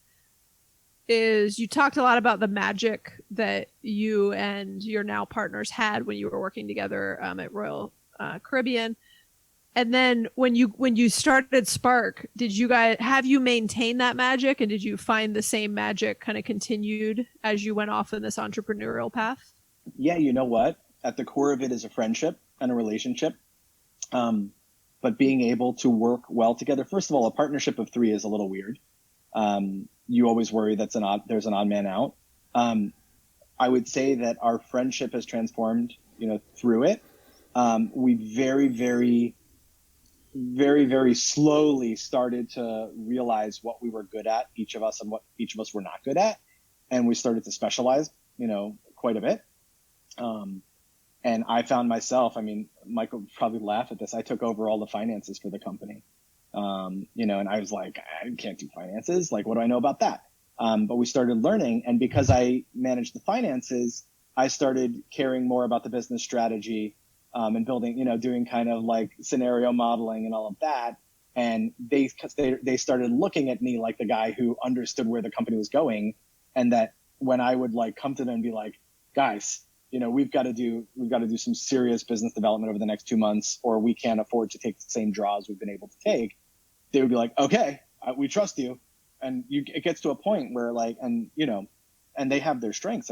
is you talked a lot about the magic that you and your now partners had when you were working together at Royal Caribbean. And then when you started Spark, did you guys have you maintained that magic, and did you find the same magic kind of continued as you went off in this entrepreneurial path? Yeah, you know what? At the core of it is a friendship and a relationship. But being able to work well together. First of all, a partnership of three is a little weird. You always worry there's an odd man out. I would say that our friendship has transformed, through it. We very, very, very, very slowly started to realize what we were good at, each of us, and what each of us were not good at. And we started to specialize, quite a bit. And I found myself, Michael would probably laugh at this. I took over all the finances for the company. And I was like, I can't do finances. Like, what do I know about that? But we started learning. And because I managed the finances, I started caring more about the business strategy, and building, doing kind of like scenario modeling and all of that. And they started looking at me like the guy who understood where the company was going. And that when I would like come to them and be like, guys, we've got to do some serious business development over the next 2 months, or we can't afford to take the same draws we've been able to take. They would be like, okay, we trust you. And it gets to a point where like, and they have their strengths.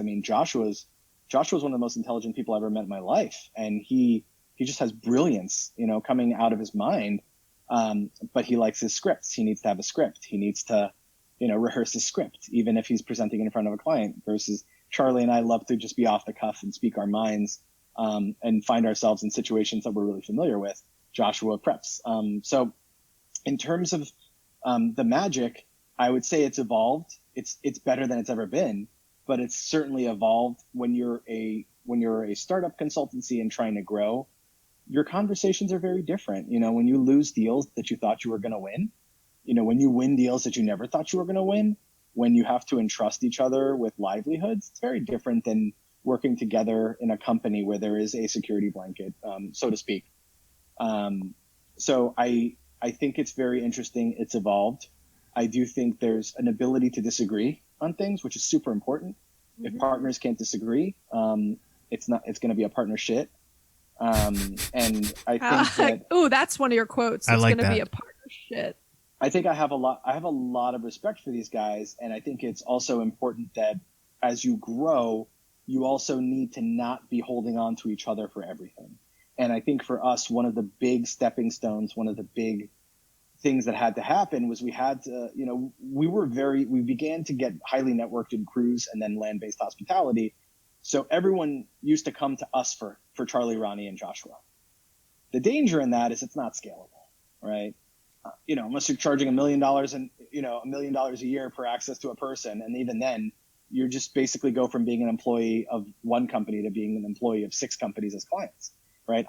Joshua's one of the most intelligent people I've ever met in my life. And he just has brilliance, coming out of his mind. But he likes his scripts. He needs to have a script. He needs to, rehearse his script, even if he's presenting in front of a client, versus Charlie and I love to just be off the cuff and speak our minds, and find ourselves in situations that we're really familiar with. Joshua preps. So in terms of the magic, I would say it's evolved. It's better than it's ever been, but it's certainly evolved. When you're a startup consultancy and trying to grow, your conversations are very different. When you lose deals that you thought you were going to win, when you win deals that you never thought you were going to win, when you have to entrust each other with livelihoods, it's very different than working together in a company where there is a security blanket, so to speak. So I think it's very interesting. It's evolved. I do think there's an ability to disagree on things, which is super important. Mm-hmm. If partners can't disagree, it's going to be a partnership. And I think that's one of your quotes. It's going to be a partnership. I think I have a lot of respect for these guys. And I think it's also important that as you grow, you also need to not be holding on to each other for everything. And I think for us, one of the big stepping stones, one of the big things that had to happen was we had to, we began to get highly networked in cruise and then land-based hospitality. So everyone used to come to us for Charlie, Ronnie, and Joshua. The danger in that is it's not scalable, right? Unless you're charging $1 million and, $1 million a year per access to a person. And even then you just basically go from being an employee of one company to being an employee of 6 companies as clients, right?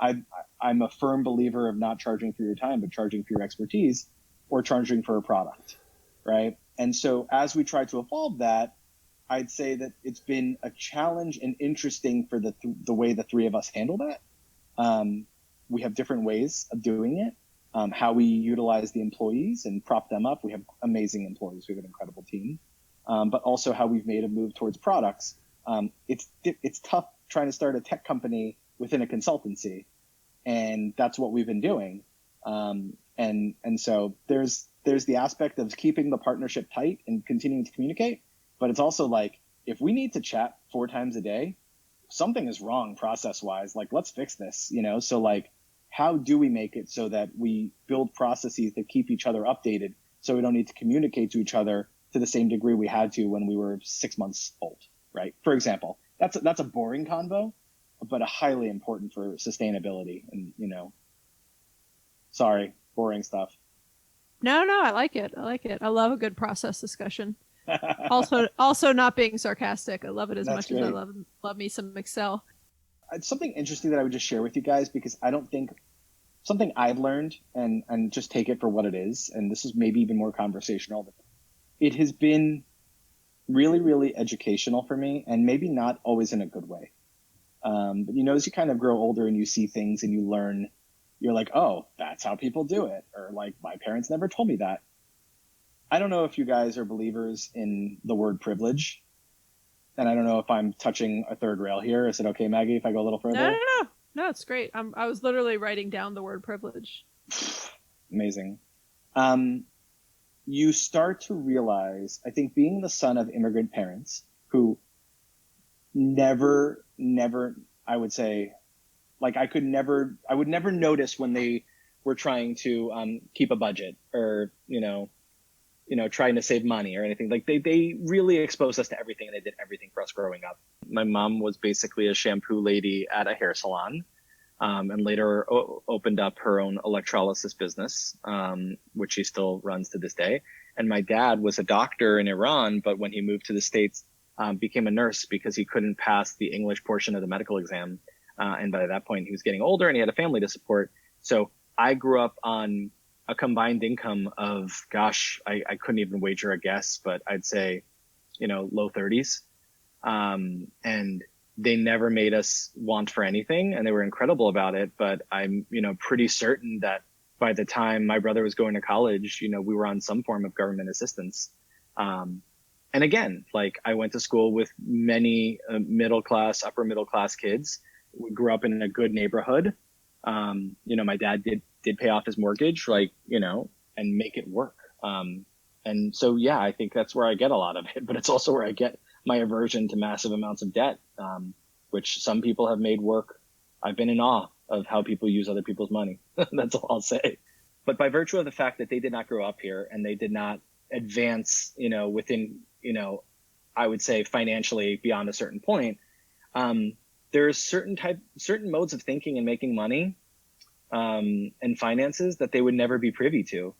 I'm a firm believer of not charging for your time, but charging for your expertise, or charging for a product, right? And so as we try to evolve that, I'd say that it's been a challenge and interesting for the way the three of us handle that. We have different ways of doing it. How we utilize the employees and prop them up. We have amazing employees. We have an incredible team. But also how we've made a move towards products. It's tough trying to start a tech company within a consultancy, and that's what we've been doing. And so there's the aspect of keeping the partnership tight and continuing to communicate, but it's also like, if we need to chat 4 times a day, something is wrong process wise. Like, let's fix this, So like, how do we make it so that we build processes that keep each other updated, so we don't need to communicate to each other to the same degree we had to when we were 6 months old, right? For example, that's a boring convo, but a highly important for sustainability and, sorry, boring stuff. No, I like it. I love a good process discussion. also not being sarcastic. I love it as much as I love me some Excel. It's something interesting that I would just share with you guys, because I don't think something I've learned, and just take it for what it is. And this is maybe even more conversational. But it has been really, really educational for me, and maybe not always in a good way. But as you kind of grow older and you see things and you learn, you're like, oh, that's how people do it. Or like, my parents never told me that. I don't know if you guys are believers in the word privilege. And I don't know if I'm touching a third rail here. Is it okay, Maggie, if I go a little further? No, it's great. I was literally writing down the word privilege. Amazing. You start to realize, I think, being the son of immigrant parents who never, I would say, like I would never notice when they were trying to keep a budget or, trying to save money or anything. Like they really exposed us to everything, and they did everything for us growing up. My mom was basically a shampoo lady at a hair salon, and later opened up her own electrolysis business, which she still runs to this day. And my dad was a doctor in Iran, but when he moved to the States, became a nurse because he couldn't pass the English portion of the medical exam. And by that point, he was getting older and he had a family to support. So I grew up on a combined income of, I couldn't even wager a guess, but I'd say, low 30s. And they never made us want for anything, and they were incredible about it. But I'm, pretty certain that by the time my brother was going to college, we were on some form of government assistance. And again, like I went to school with many upper middle class kids. We grew up in a good neighborhood. My dad did pay off his mortgage, and make it work. And so, yeah, I think that's where I get a lot of it, but it's also where I get my aversion to massive amounts of debt, which some people have made work. I've been in awe of how people use other people's money. That's all I'll say. But by virtue of the fact that they did not grow up here and they did not advance, within, I would say financially beyond a certain point, there's certain modes of thinking and making money, and finances that they would never be privy to.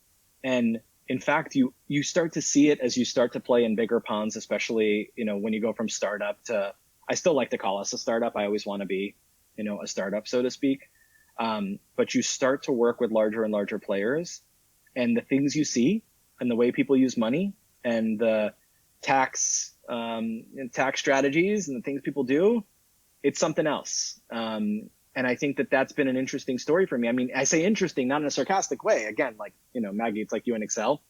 And in fact, you start to see it as you start to play in bigger ponds, especially, when you go from startup to, I still like to call us a startup. I always want to be, a startup, so to speak. But you start to work with larger and larger players, and the things you see and the way people use money and the tax strategies and the things people do, it's something else. And I think that that's been an interesting story for me. I mean, I say interesting, not in a sarcastic way. Again, like, Maggie, it's like you in Excel.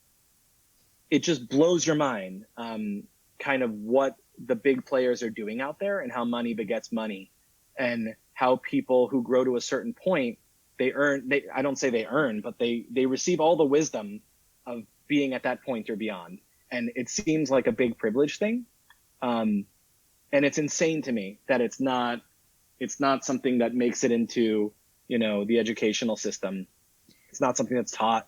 It just blows your mind, kind of what the big players are doing out there and how money begets money, and how people who grow to a certain point, I don't say they earn, but they receive all the wisdom of being at that point or beyond. And it seems like a big privilege thing. And it's insane to me that it's not something that makes it into, the educational system. It's not something that's taught,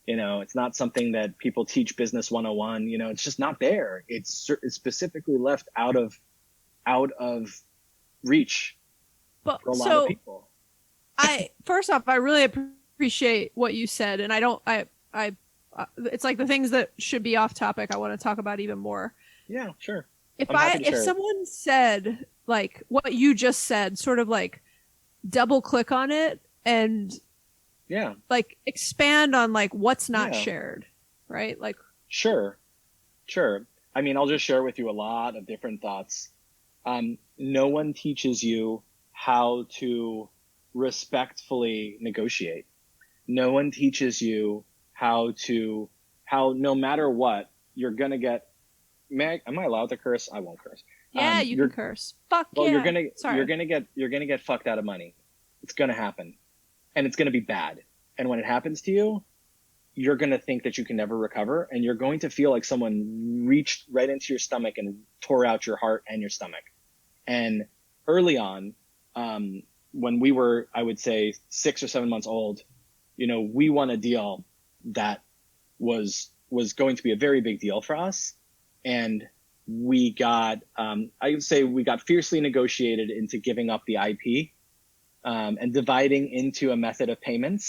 it's not something that people teach business 101, it's just not there. It's specifically left out of reach for a lot of people. First off, I really appreciate what you said. And it's like the things that should be off topic, I want to talk about even more. Yeah, sure. If someone said like what you just said, sort of like double click on it and like expand on like what's not shared, right? Like, sure. I mean, I'll just share with you a lot of different thoughts. No one teaches you how to respectfully negotiate. No one teaches you how no matter what, you're going to get, am I allowed to curse? I won't curse. Yeah, you can curse. Fuck well, yeah. you're gonna get fucked out of money. It's gonna happen, and it's gonna be bad. And when it happens to you, you're gonna think that you can never recover, and you're going to feel like someone reached right into your stomach and tore out your heart and your stomach. And early on, when we were, I would say, 6 or 7 months old, we won a deal that was going to be a very big deal for us, and we got, I would say we got fiercely negotiated into giving up the IP, and dividing into a method of payment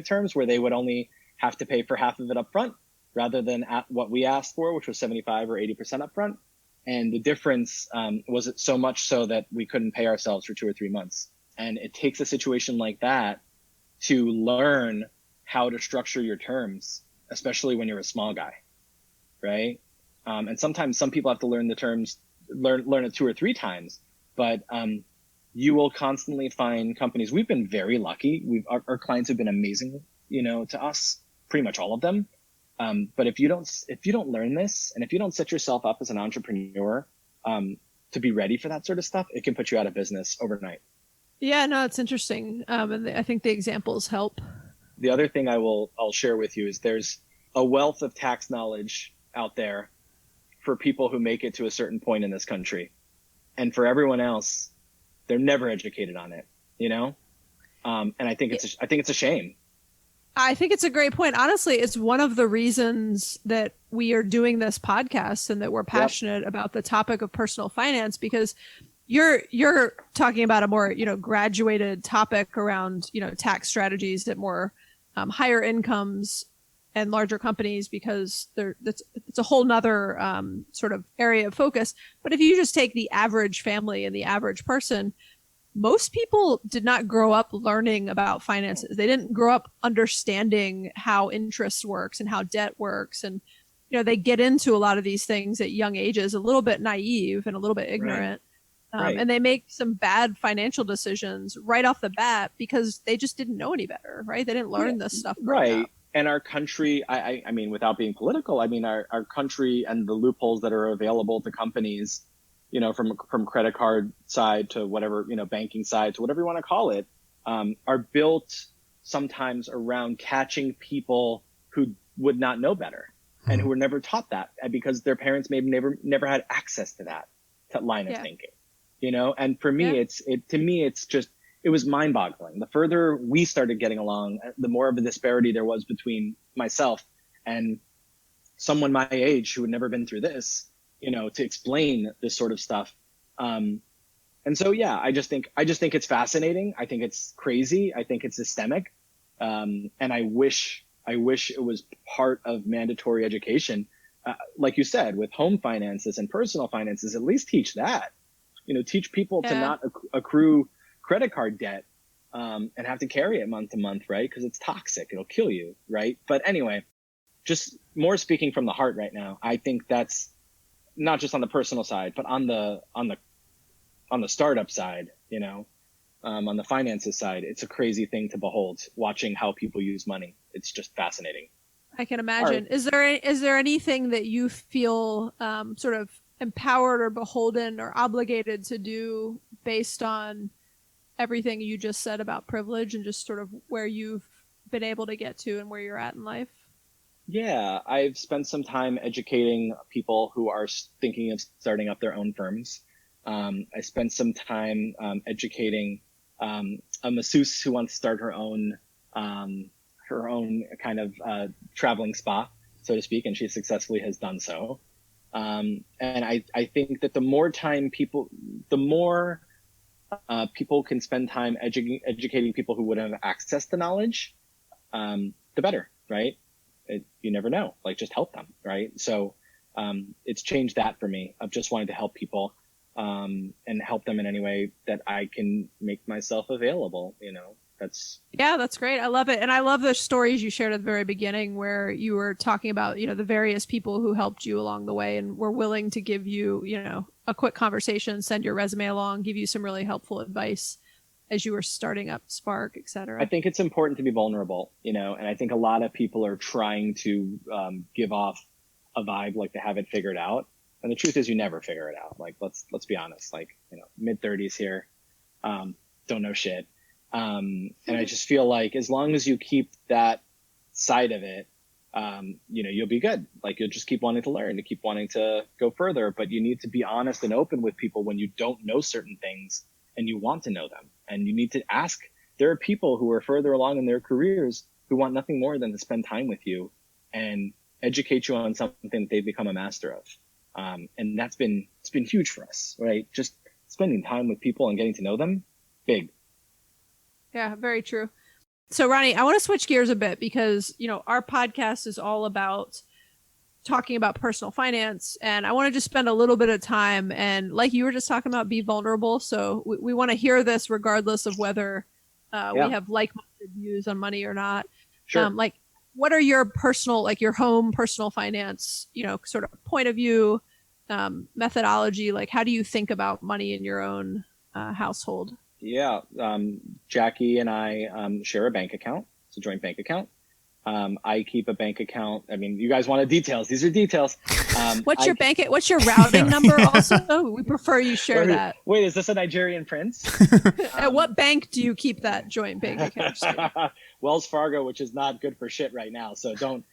terms where they would only have to pay for half of it up front rather than at what we asked for, which was 75 or 80% up front. And the difference was so much so that we couldn't pay ourselves for 2 or 3 months. And it takes a situation like that to learn how to structure your terms, especially when you're a small guy, right? And sometimes some people have to learn the terms, learn it 2 or 3 times. But you will constantly find companies. We've been very lucky. Our clients have been amazing, to us, pretty much all of them. But if you don't learn this, and if you don't set yourself up as an entrepreneur to be ready for that sort of stuff, it can put you out of business overnight. Yeah, no, it's interesting. And I think the examples help. The other thing I'll share with you is there's a wealth of tax knowledge out there for people who make it to a certain point in this country. And for everyone else, they're never educated on it, And I think it's a shame. I think it's a great point. Honestly, it's one of the reasons that we are doing this podcast and that we're passionate about the topic of personal finance, because you're talking about a more, graduated topic around, tax strategies at more higher incomes and larger companies, because it's a whole nother sort of area of focus. But if you just take the average family and the average person, most people did not grow up learning about finances. They didn't grow up understanding how interest works and how debt works. And, they get into a lot of these things at young ages, a little bit naive and a little bit ignorant. Right. And they make some bad financial decisions right off the bat because they just didn't know any better, right? They didn't learn this stuff. Right. And our country, I mean, without being political, our country and the loopholes that are available to companies, from credit card side to whatever, banking side to whatever you want to call it, are built sometimes around catching people who would not know better and who were never taught that because their parents maybe never had access to that line of thinking, And for me, it was mind boggling. The further we started getting along, the more of a disparity there was between myself and someone my age who had never been through this, to explain this sort of stuff. And so, I just think it's fascinating. I think it's crazy. I think it's systemic. And I wish it was part of mandatory education. Like you said, with home finances and personal finances, at least teach that, teach people to not accrue credit card debt, and have to carry it month to month, right? Because it's toxic. It'll kill you, right? But anyway, just more speaking from the heart right now, I think that's not just on the personal side, but on the startup side, on the finances side, it's a crazy thing to behold, watching how people use money. It's just fascinating. I can imagine. Right. Is there anything that you feel sort of empowered or beholden or obligated to do based on everything you just said about privilege and just sort of where you've been able to get to and where you're at in life? Yeah, I've spent some time educating people who are thinking of starting up their own firms. I spent some time educating a masseuse who wants to start her own kind of traveling spa, so to speak, and she successfully has done so. And I think that the more people can spend time educating people who wouldn't have access to knowledge, the better, right? You never know, just help them, right? So it's changed that for me of just wanting to help people and help them in any way that I can make myself available, That's great. I love it. And I love the stories you shared at the very beginning where you were talking about, the various people who helped you along the way and were willing to give you, a quick conversation, send your resume along, give you some really helpful advice as you were starting up Spark, et cetera. I think it's important to be vulnerable, and I think a lot of people are trying to give off a vibe like they have it figured out. And the truth is you never figure it out. Let's be honest, mid-30s here, don't know shit. And I just feel like as long as you keep that side of it, you'll be good. You'll just keep wanting to learn, to keep wanting to go further, but you need to be honest and open with people when you don't know certain things and you want to know them. And you need to ask. There are people who are further along in their careers who want nothing more than to spend time with you and educate you on something that they've become a master of. And it's been huge for us, right? Just spending time with people and getting to know them, big. Yeah, very true. So Ronnie, I want to switch gears a bit because, our podcast is all about talking about personal finance, and I want to just spend a little bit of time and, like you were just talking about, be vulnerable. So we want to hear this regardless of whether we have like-minded views on money or not. Sure. What are your personal, your home personal finance, sort of point of view, methodology? How do you think about money in your own household? Yeah. Jackie and I share a bank account. It's a joint bank account. I keep a bank account. I mean, you guys wanted details. These are details. What's your routing number also? We prefer you share that. Wait, is this a Nigerian prince? At what bank do you keep that joint bank account? Wells Fargo, which is not good for shit right now. So don't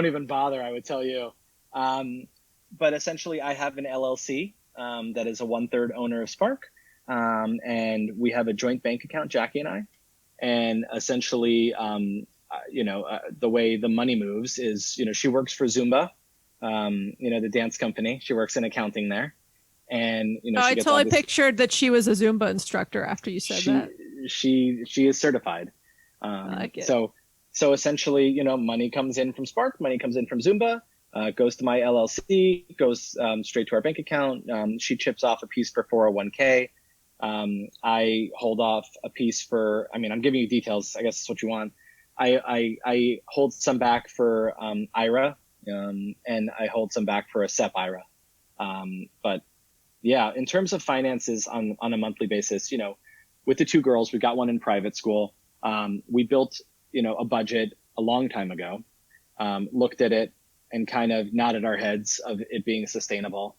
even bother, I would tell you. But essentially, I have an LLC that is a 1/3 owner of Spark. And we have a joint bank account, Jackie and I. And essentially, the way the money moves is, she works for Zumba, the dance company. She works in accounting there. And, I totally pictured that she was a Zumba instructor after you said that. She is certified. I like it. So essentially, money comes in from Spark, money comes in from Zumba, goes to my LLC, goes straight to our bank account. She chips off a piece for 401k. I hold off a piece for, I'm giving you details. I guess that's what you want. I hold some back for IRA, and I hold some back for a SEP IRA. But yeah, in terms of finances on a monthly basis, with the two girls, we got one in private school. We built, a budget a long time ago, looked at it and kind of nodded our heads of it being sustainable.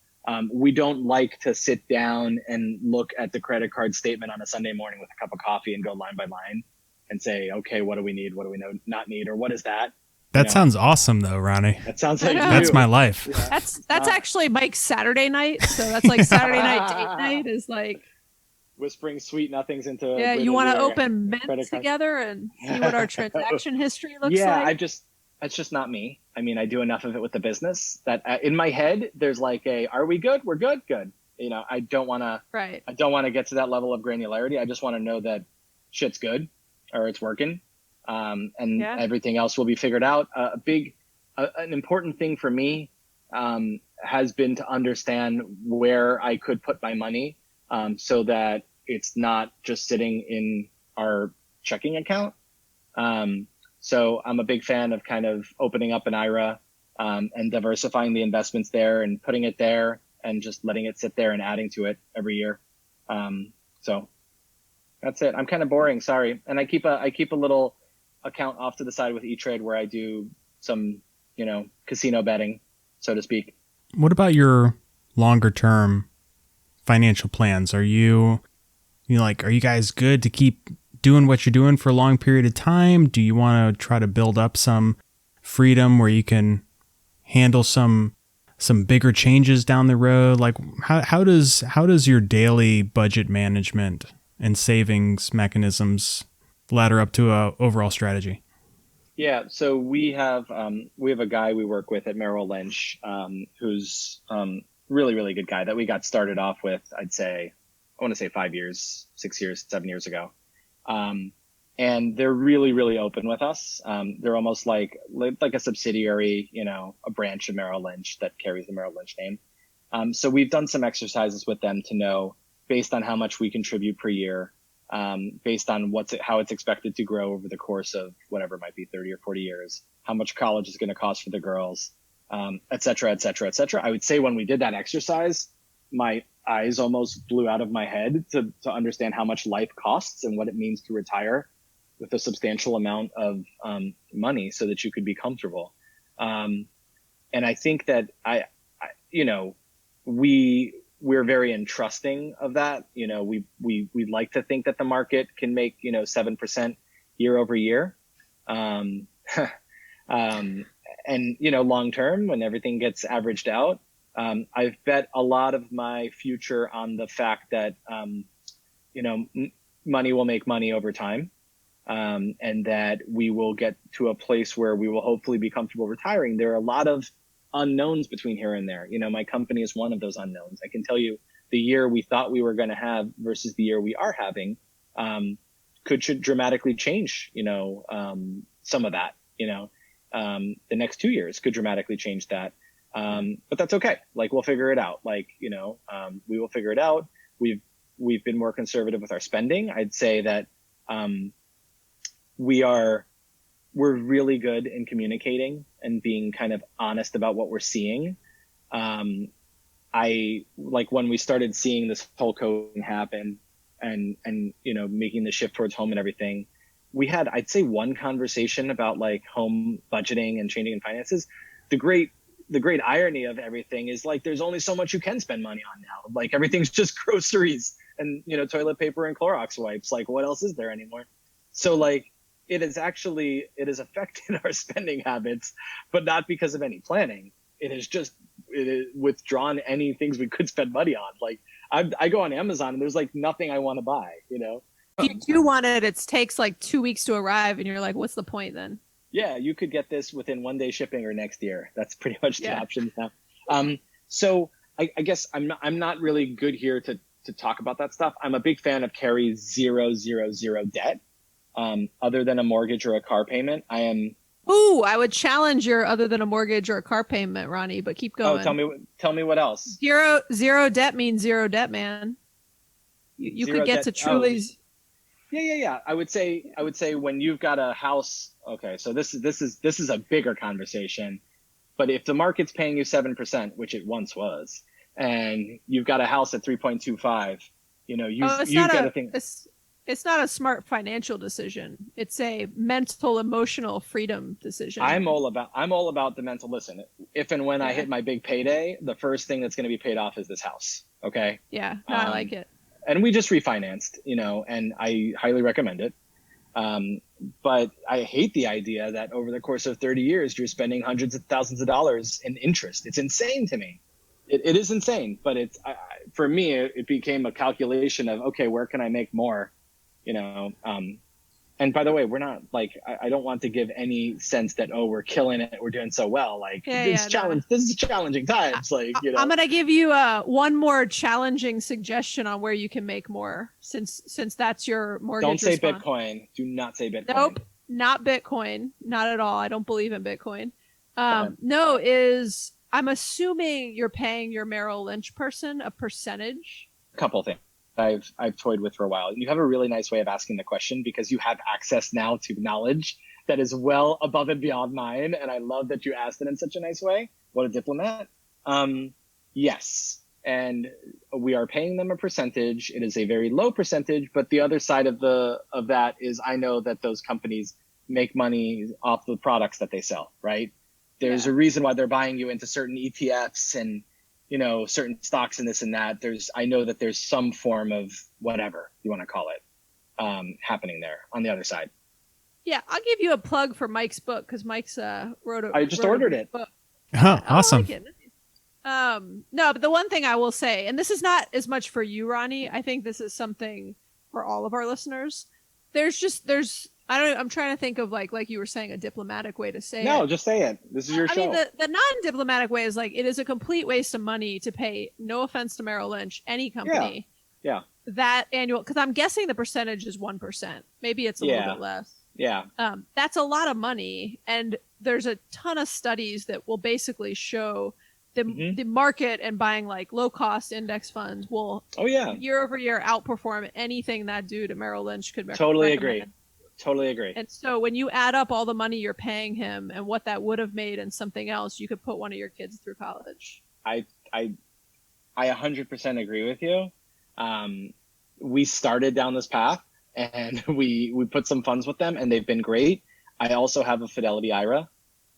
We don't like to sit down and look at the credit card statement on a Sunday morning with a cup of coffee and go line by line and say, okay, what do we need? What do we not need? Or what is that? That sounds awesome though, Ronnie. That sounds like that's my life. Yeah. That's actually Mike's Saturday night. So that's like Saturday night date night is like whispering sweet nothings into. Yeah, you want to open Mint together and see what our transaction history looks like. Yeah, that's just not me. I do enough of it with the business that in my head there's like are we good? We're good. I don't want to. Right. I don't want to get to that level of granularity. I just want to know that shit's good or it's working. Everything else will be figured out. An important thing for me has been to understand where I could put my money so that it's not just sitting in our checking account. So I'm a big fan of kind of opening up an IRA and diversifying the investments there and putting it there and just letting it sit there and adding to it every year. So that's it. I'm kind of boring. Sorry. And I keep a little account off to the side with E-Trade where I do some, casino betting, so to speak. What about your longer term financial plans? Are you guys good to keep doing what you're doing for a long period of time? Do you want to try to build up some freedom where you can handle some bigger changes down the road? Like how does your daily budget management and savings mechanisms ladder up to a overall strategy? Yeah, so we have a guy we work with at Merrill Lynch who's really, really good guy that we got started off with, I want to say 5 years, 6 years, 7 years ago. And they're really, really open with us. They're almost like a subsidiary, a branch of Merrill Lynch that carries the Merrill Lynch name. So we've done some exercises with them to know, based on how much we contribute per year, based on how it's expected to grow over the course of whatever it might be, 30 or 40 years, how much college is going to cost for the girls, et cetera, et cetera, et cetera. I would say when we did that exercise, my eyes almost blew out of my head to understand how much life costs and what it means to retire with a substantial amount of money so that you could be comfortable. And I think that we're very entrusting of that. We'd like to think that the market can make 7% year over year, and long term when everything gets averaged out. I've bet a lot of my future on the fact that money will make money over time, and that we will get to a place where we will hopefully be comfortable retiring. There are a lot of unknowns between here and there. My company is one of those unknowns. I can tell you the year we thought we were going to have versus the year we are having should dramatically change, some of that, the next 2 years could dramatically change that. But that's okay. Like, we'll figure it out. We will figure it out. We've been more conservative with our spending. I'd say that we're really good in communicating and being kind of honest about what we're seeing. When we started seeing this whole COVID happen, and making the shift towards home and everything, we had, I'd say, one conversation about like home budgeting and changing in finances. The great irony of everything is like there's only so much you can spend money on now. Like everything's just groceries and toilet paper and Clorox wipes. Like what else is there anymore? So like it has affected our spending habits, but not because of any planning. It has withdrawn any things we could spend money on. Like I go on Amazon and there's like nothing I want to buy, If you do want it, it takes like 2 weeks to arrive and you're like, what's the point then? Yeah, you could get this within 1 day shipping or next year. That's pretty much the option now. So I guess I'm not really good here to talk about that stuff. I'm a big fan of carry 000 debt. Other than a mortgage or a car payment, I am. Ooh, I would challenge your other than a mortgage or a car payment, Ronnie. But keep going. Oh, tell me what else. Zero debt means zero debt, man. You could get debt to truly. Oh. Yeah. I would say when you've got a house. Okay, so this is a bigger conversation. But if the market's paying you 7%, which it once was, and you've got a house at 3.25, you've got to think. It's not a smart financial decision. It's a mental, emotional freedom decision. I'm all about the mental. Listen, if and when I hit my big payday, the first thing that's going to be paid off is this house. Okay. Yeah, no, I like it. And we just refinanced, and I highly recommend it. But I hate the idea that over the course of 30 years, you're spending hundreds of thousands of dollars in interest. It's insane to me. It is insane, but for me, it became a calculation of, okay, where can I make more? And by the way, we're not like, I don't want to give any sense that, we're killing it, we're doing so well. Like this is challenging times. Like, I'm going to give you one more challenging suggestion on where you can make more since that's your mortgage. Don't say Bitcoin. Do not say Bitcoin. Nope. Not Bitcoin. Not at all. I don't believe in Bitcoin. I'm assuming you're paying your Merrill Lynch person a percentage. A couple things I've toyed with for a while. And you have a really nice way of asking the question because you have access now to knowledge that is well above and beyond mine. And I love that you asked it in such a nice way. What a diplomat. Yes. And we are paying them a percentage. It is a very low percentage, but the other side of that is I know that those companies make money off the products that they sell, right? There's a reason why they're buying you into certain ETFs and certain stocks and this and that. I know that there's some form of whatever you want to call it happening there on the other side. Yeah, I'll give you a plug for Mike's book because Mike's wrote I just ordered it. Oh, awesome. I like it. No, but the one thing I will say, and this is not as much for you, Ronnie. I think this is something for all of our listeners. I'm trying to think of like you were saying, a diplomatic way to say it. No, just say it. This is your show. I mean, the non-diplomatic way is like, it is a complete waste of money to pay, no offense to Merrill Lynch, any company. Yeah. That annual, because I'm guessing the percentage is 1%. Maybe it's a little bit less. Yeah. That's a lot of money. And there's a ton of studies that will basically show the market and buying like low cost index funds will year over year outperform anything that dude at Merrill Lynch could recommend. Totally agree. And so when you add up all the money you're paying him and what that would have made in something else, you could put one of your kids through college. I 100% agree with you. We started down this path and we put some funds with them and they've been great. I also have a Fidelity IRA.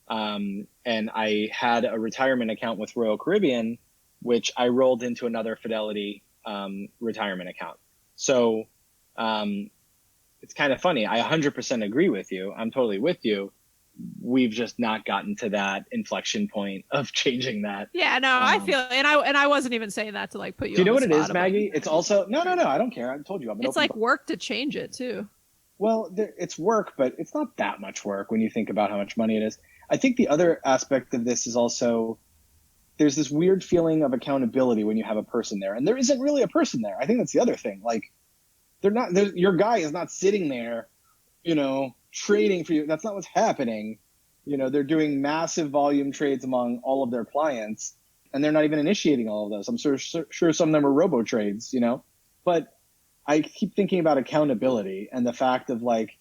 And I had a retirement account with Royal Caribbean, which I rolled into another Fidelity retirement account. So it's kind of funny. I 100% agree with you. I'm totally with you. We've just not gotten to that inflection point of changing that. Yeah, no, I feel, and I wasn't even saying that to like put you. Do you know what it is, Maggie? It's also no. I don't care. I told you. It's like work to change it too. Well, it's work, but it's not that much work when you think about how much money it is. I think the other aspect of this is also there's this weird feeling of accountability when you have a person there, and there isn't really a person there. I think that's the other thing. Like, your guy is not sitting there, trading for you. That's not what's happening. They're doing massive volume trades among all of their clients, and they're not even initiating all of those. I'm sure some of them are robo trades, but I keep thinking about accountability and the fact of like,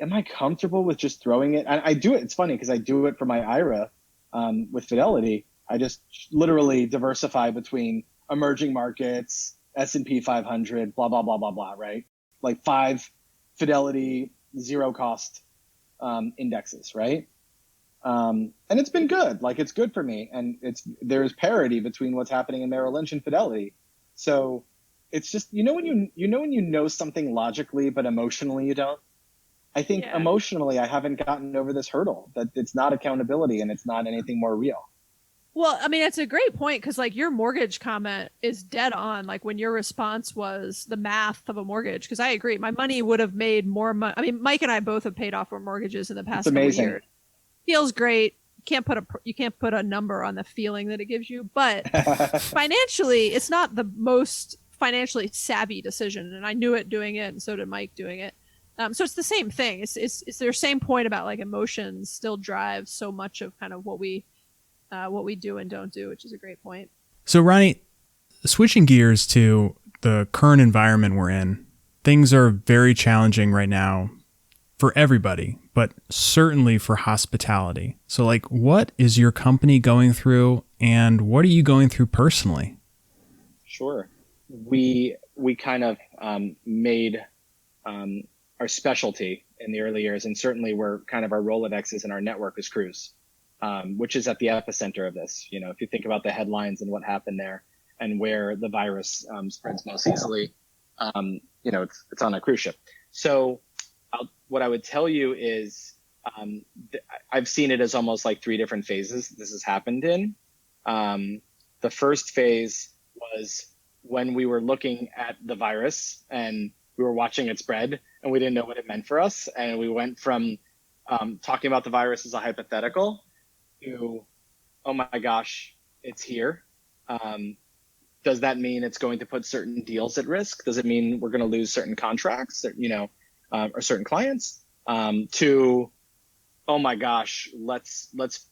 am I comfortable with just throwing it? I do it. It's funny because I do it for my IRA with Fidelity. I just literally diversify between emerging markets, S&P 500, blah, blah, blah, blah, blah, right? Like 5 Fidelity, zero cost indexes, right? And it's been good. Like, it's good for me. And there's parity between what's happening in Merrill Lynch and Fidelity. So it's just, when you know something logically, but emotionally you don't. I think emotionally I haven't gotten over this hurdle that it's not accountability and it's not anything more real. Well, I mean, it's a great point because like your mortgage comment is dead on. Like when your response was the math of a mortgage, because I agree, my money would have made more money. I mean, Mike and I both have paid off our mortgages in the past couple of years. Feels great. You can't put a number on the feeling that it gives you, but financially, it's not the most financially savvy decision. And I knew it doing it, and so did Mike doing it. So it's the same thing. It's their same point about like emotions still drive so much of kind of what we do and don't do, which is a great point. So Ronnie, switching gears to the current environment we're in, things are very challenging right now for everybody, but certainly for hospitality. So like, what is your company going through and what are you going through personally? Sure. We kind of made our specialty in the early years, and certainly we're kind of our Rolodexes and our network is cruise. Which is at the epicenter of this. If you think about the headlines and what happened there and where the virus spreads most easily, it's on a cruise ship. So what I would tell you is I've seen it as almost like 3 different phases this has happened in. The first phase was when we were looking at the virus and we were watching it spread and we didn't know what it meant for us. And we went from talking about the virus as a hypothetical to, oh my gosh, it's here. Does that mean it's going to put certain deals at risk? Does it mean we're going to lose certain contracts, or certain clients? To, oh my gosh, let's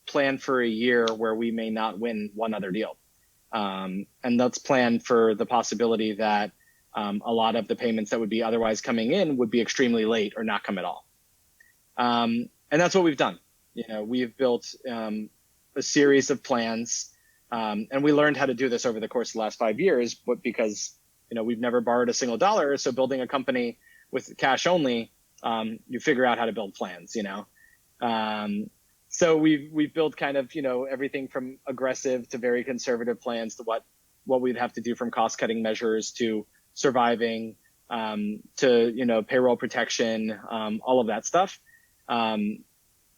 plan for a year where we may not win one other deal. And let's plan for the possibility that a lot of the payments that would be otherwise coming in would be extremely late or not come at all. And that's what we've done. We've built a series of plans, and we learned how to do this over the course of the last 5 years, but because, we've never borrowed a single dollar. So building a company with cash only, you figure out how to build plans, So we've built kind of, everything from aggressive to very conservative plans to what we'd have to do from cost cutting measures to surviving, to, payroll protection, all of that stuff.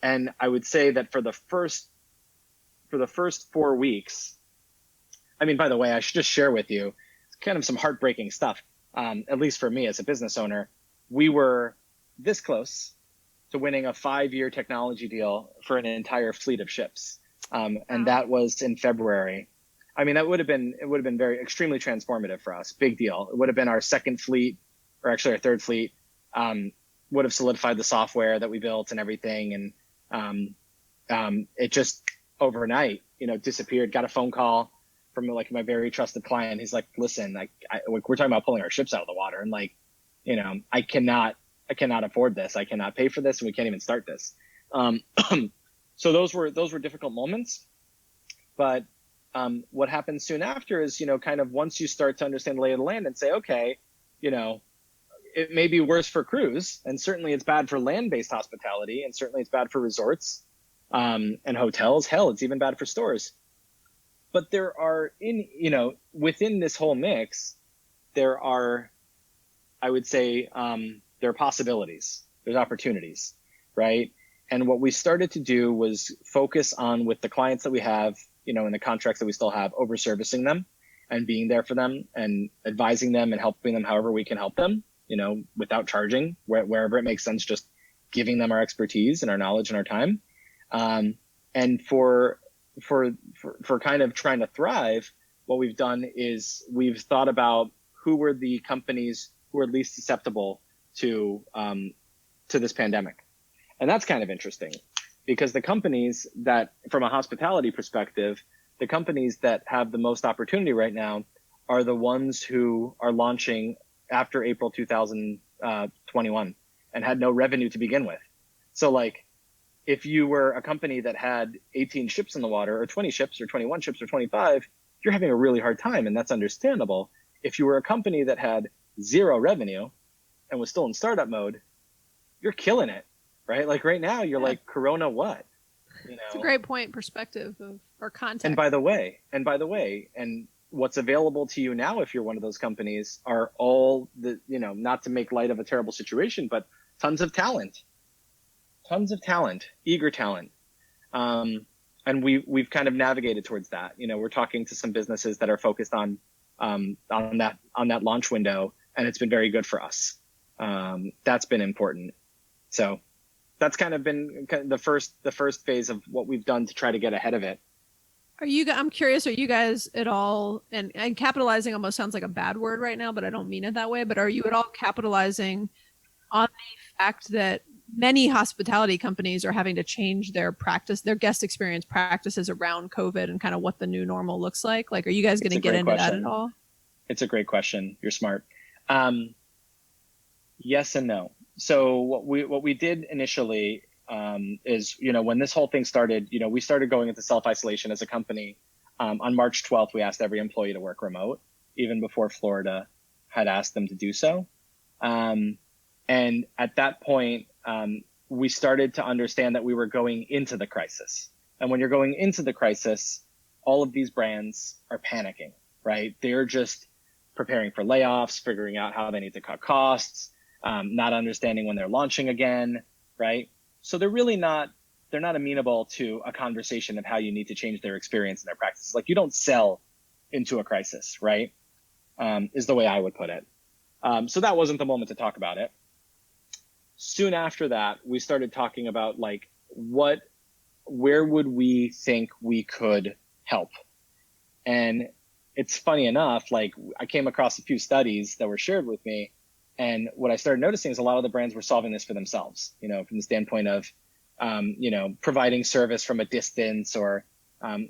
And I would say that for the first 4 weeks, I mean, by the way, I should just share with you kind of some heartbreaking stuff. At least for me as a business owner, we were this close to winning a 5-year technology deal for an entire fleet of ships. And that was in February. I mean, it would have been extremely transformative for us. Big deal. It would have been our second fleet, or actually our third fleet, would have solidified the software that we built and everything. And it just overnight, disappeared. Got a phone call from like my very trusted client. He's like, listen, we're talking about pulling our ships out of the water. And like, I cannot afford this. I cannot pay for this. And we can't even start this. So those were difficult moments. But what happens soon after is, kind of once you start to understand the lay of the land and say, okay, it may be worse for cruise, and certainly it's bad for land-based hospitality, and certainly it's bad for resorts and hotels. Hell, it's even bad for stores. But there are within this whole mix, there are, I would say, there are possibilities. There's opportunities, right? And what we started to do was focus on, with the clients that we have, and the contracts that we still have, over servicing them and being there for them and advising them and helping them however we can help them. Without charging, wherever it makes sense, just giving them our expertise and our knowledge and our time. And for kind of trying to thrive, what we've done is we've thought about who were the companies who are least susceptible to this pandemic. And that's kind of interesting because the companies that, from a hospitality perspective, the companies that have the most opportunity right now are the ones who are launching after April 2021 and had no revenue to begin with. So like, if you were a company that had 18 ships in the water, or 20 ships or 21 ships or 25, you're having a really hard time, and that's understandable. If you were a company that had zero revenue and was still in startup mode, you're killing it, right? Like right now, you're like, Corona what? You know? It's a great point, perspective or context. And by the way, and what's available to you now, if you're one of those companies, are all the, you know, not to make light of a terrible situation, but tons of talent, eager talent. And we've kind of navigated towards that. You know, we're talking to some businesses that are focused on that launch window, and it's been very good for us. That's been important. So that's kind of been the first phase of what we've done to try to get ahead of it. I'm curious, are you guys at all, and capitalizing almost sounds like a bad word right now, but I don't mean it that way, but are you at all capitalizing on the fact that many hospitality companies are having to change their guest experience practices around COVID and kind of what the new normal looks like? Like, are you guys going to get into that at all? It's a great question. You're smart. Yes and no. So what we did initially is, you know, when this whole thing started, you know, we started going into self-isolation as a company. On March 12th, we asked every employee to work remote, even before Florida had asked them to do so. And at that point, we started to understand that we were going into the crisis. And when you're going into the crisis, all of these brands are panicking, right? They're just preparing for layoffs, figuring out how they need to cut costs, not understanding when they're launching again, right? So they're not amenable to a conversation of how you need to change their experience and their practices. Like, you don't sell into a crisis, right? Is the way I would put it. So that wasn't the moment to talk about it. Soon after that, we started talking about like, where would we think we could help? And it's funny enough, like, I came across a few studies that were shared with me. And what I started noticing is a lot of the brands were solving this for themselves, you know, from the standpoint of, you know, providing service from a distance, or,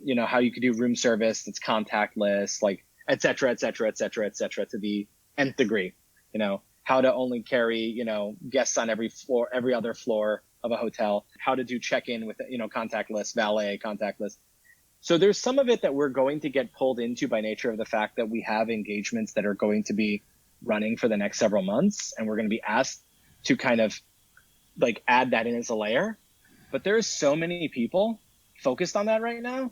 you know, how you could do room service that's contactless, like, et cetera, to the nth degree, you know, how to only carry, you know, guests on every other floor of a hotel, how to do check-in with, you know, contactless, valet, contactless. So there's some of it that we're going to get pulled into by nature of the fact that we have engagements that are going to be running for the next several months, and we're going to be asked to kind of like add that in as a layer. But there's so many people focused on that right now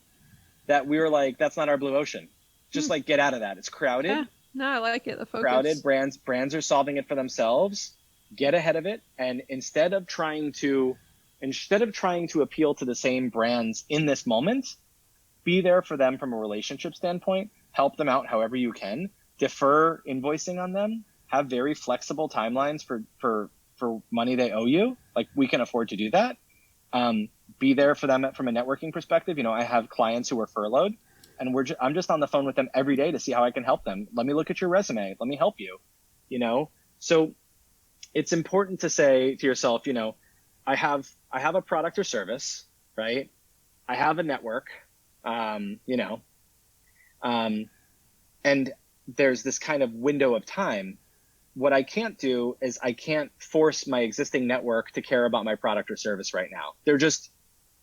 that we were like, that's not our blue ocean. Just like, get out of that. It's crowded. Yeah. No, I like it. The focus. Crowded. Brands are solving it for themselves. Get ahead of it. And instead of trying to appeal to the same brands in this moment, be there for them from a relationship standpoint. Help them out however you can. Defer invoicing on them. Have very flexible timelines for money they owe you. Like, we can afford to do that. Be there for them from a networking perspective. You know, I have clients who are furloughed, and I'm just on the phone with them every day to see how I can help them. Let me look at your resume. Let me help you. You know, so it's important to say to yourself, you know, I have a product or service, right? I have a network, you know, and there's this kind of window of time. What I can't do is I can't force my existing network to care about my product or service right now. They're just,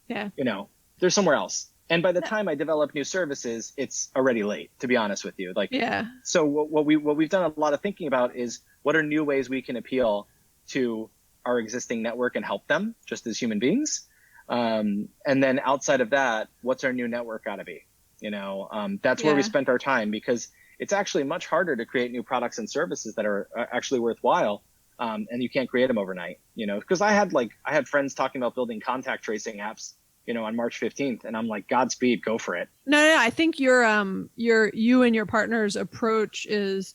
you know, they're somewhere else. And by the time I develop new services, it's already late, to be honest with you. Like, so what we've done a lot of thinking about is, what are new ways we can appeal to our existing network and help them just as human beings? And then outside of that, what's our new network got to be? You know, that's where we spent our time, because it's actually much harder to create new products and services that are actually worthwhile. And you can't create them overnight, you know, because I had friends talking about building contact tracing apps, you know, on March 15th. And I'm like, Godspeed, go for it. No, I think you and your partner's approach is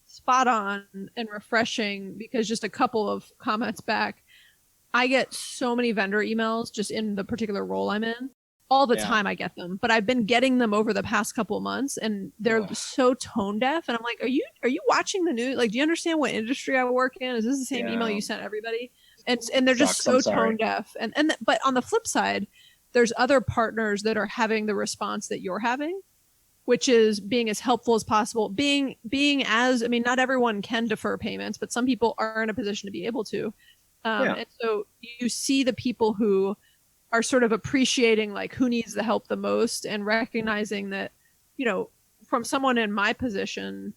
spot on and refreshing, because just a couple of comments back, I get so many vendor emails just in the particular role I'm in. All the time I get them, but I've been getting them over the past couple of months, and they're so tone deaf. And I'm like, are you watching the news? Like, do you understand what industry I work in? Is this the same email you sent everybody? And they're just so tone deaf. But on the flip side, there's other partners that are having the response that you're having, which is being as helpful as possible. Not everyone can defer payments, but some people are in a position to be able to. And so you see the people who are sort of appreciating like who needs the help the most, and recognizing that, you know, from someone in my position,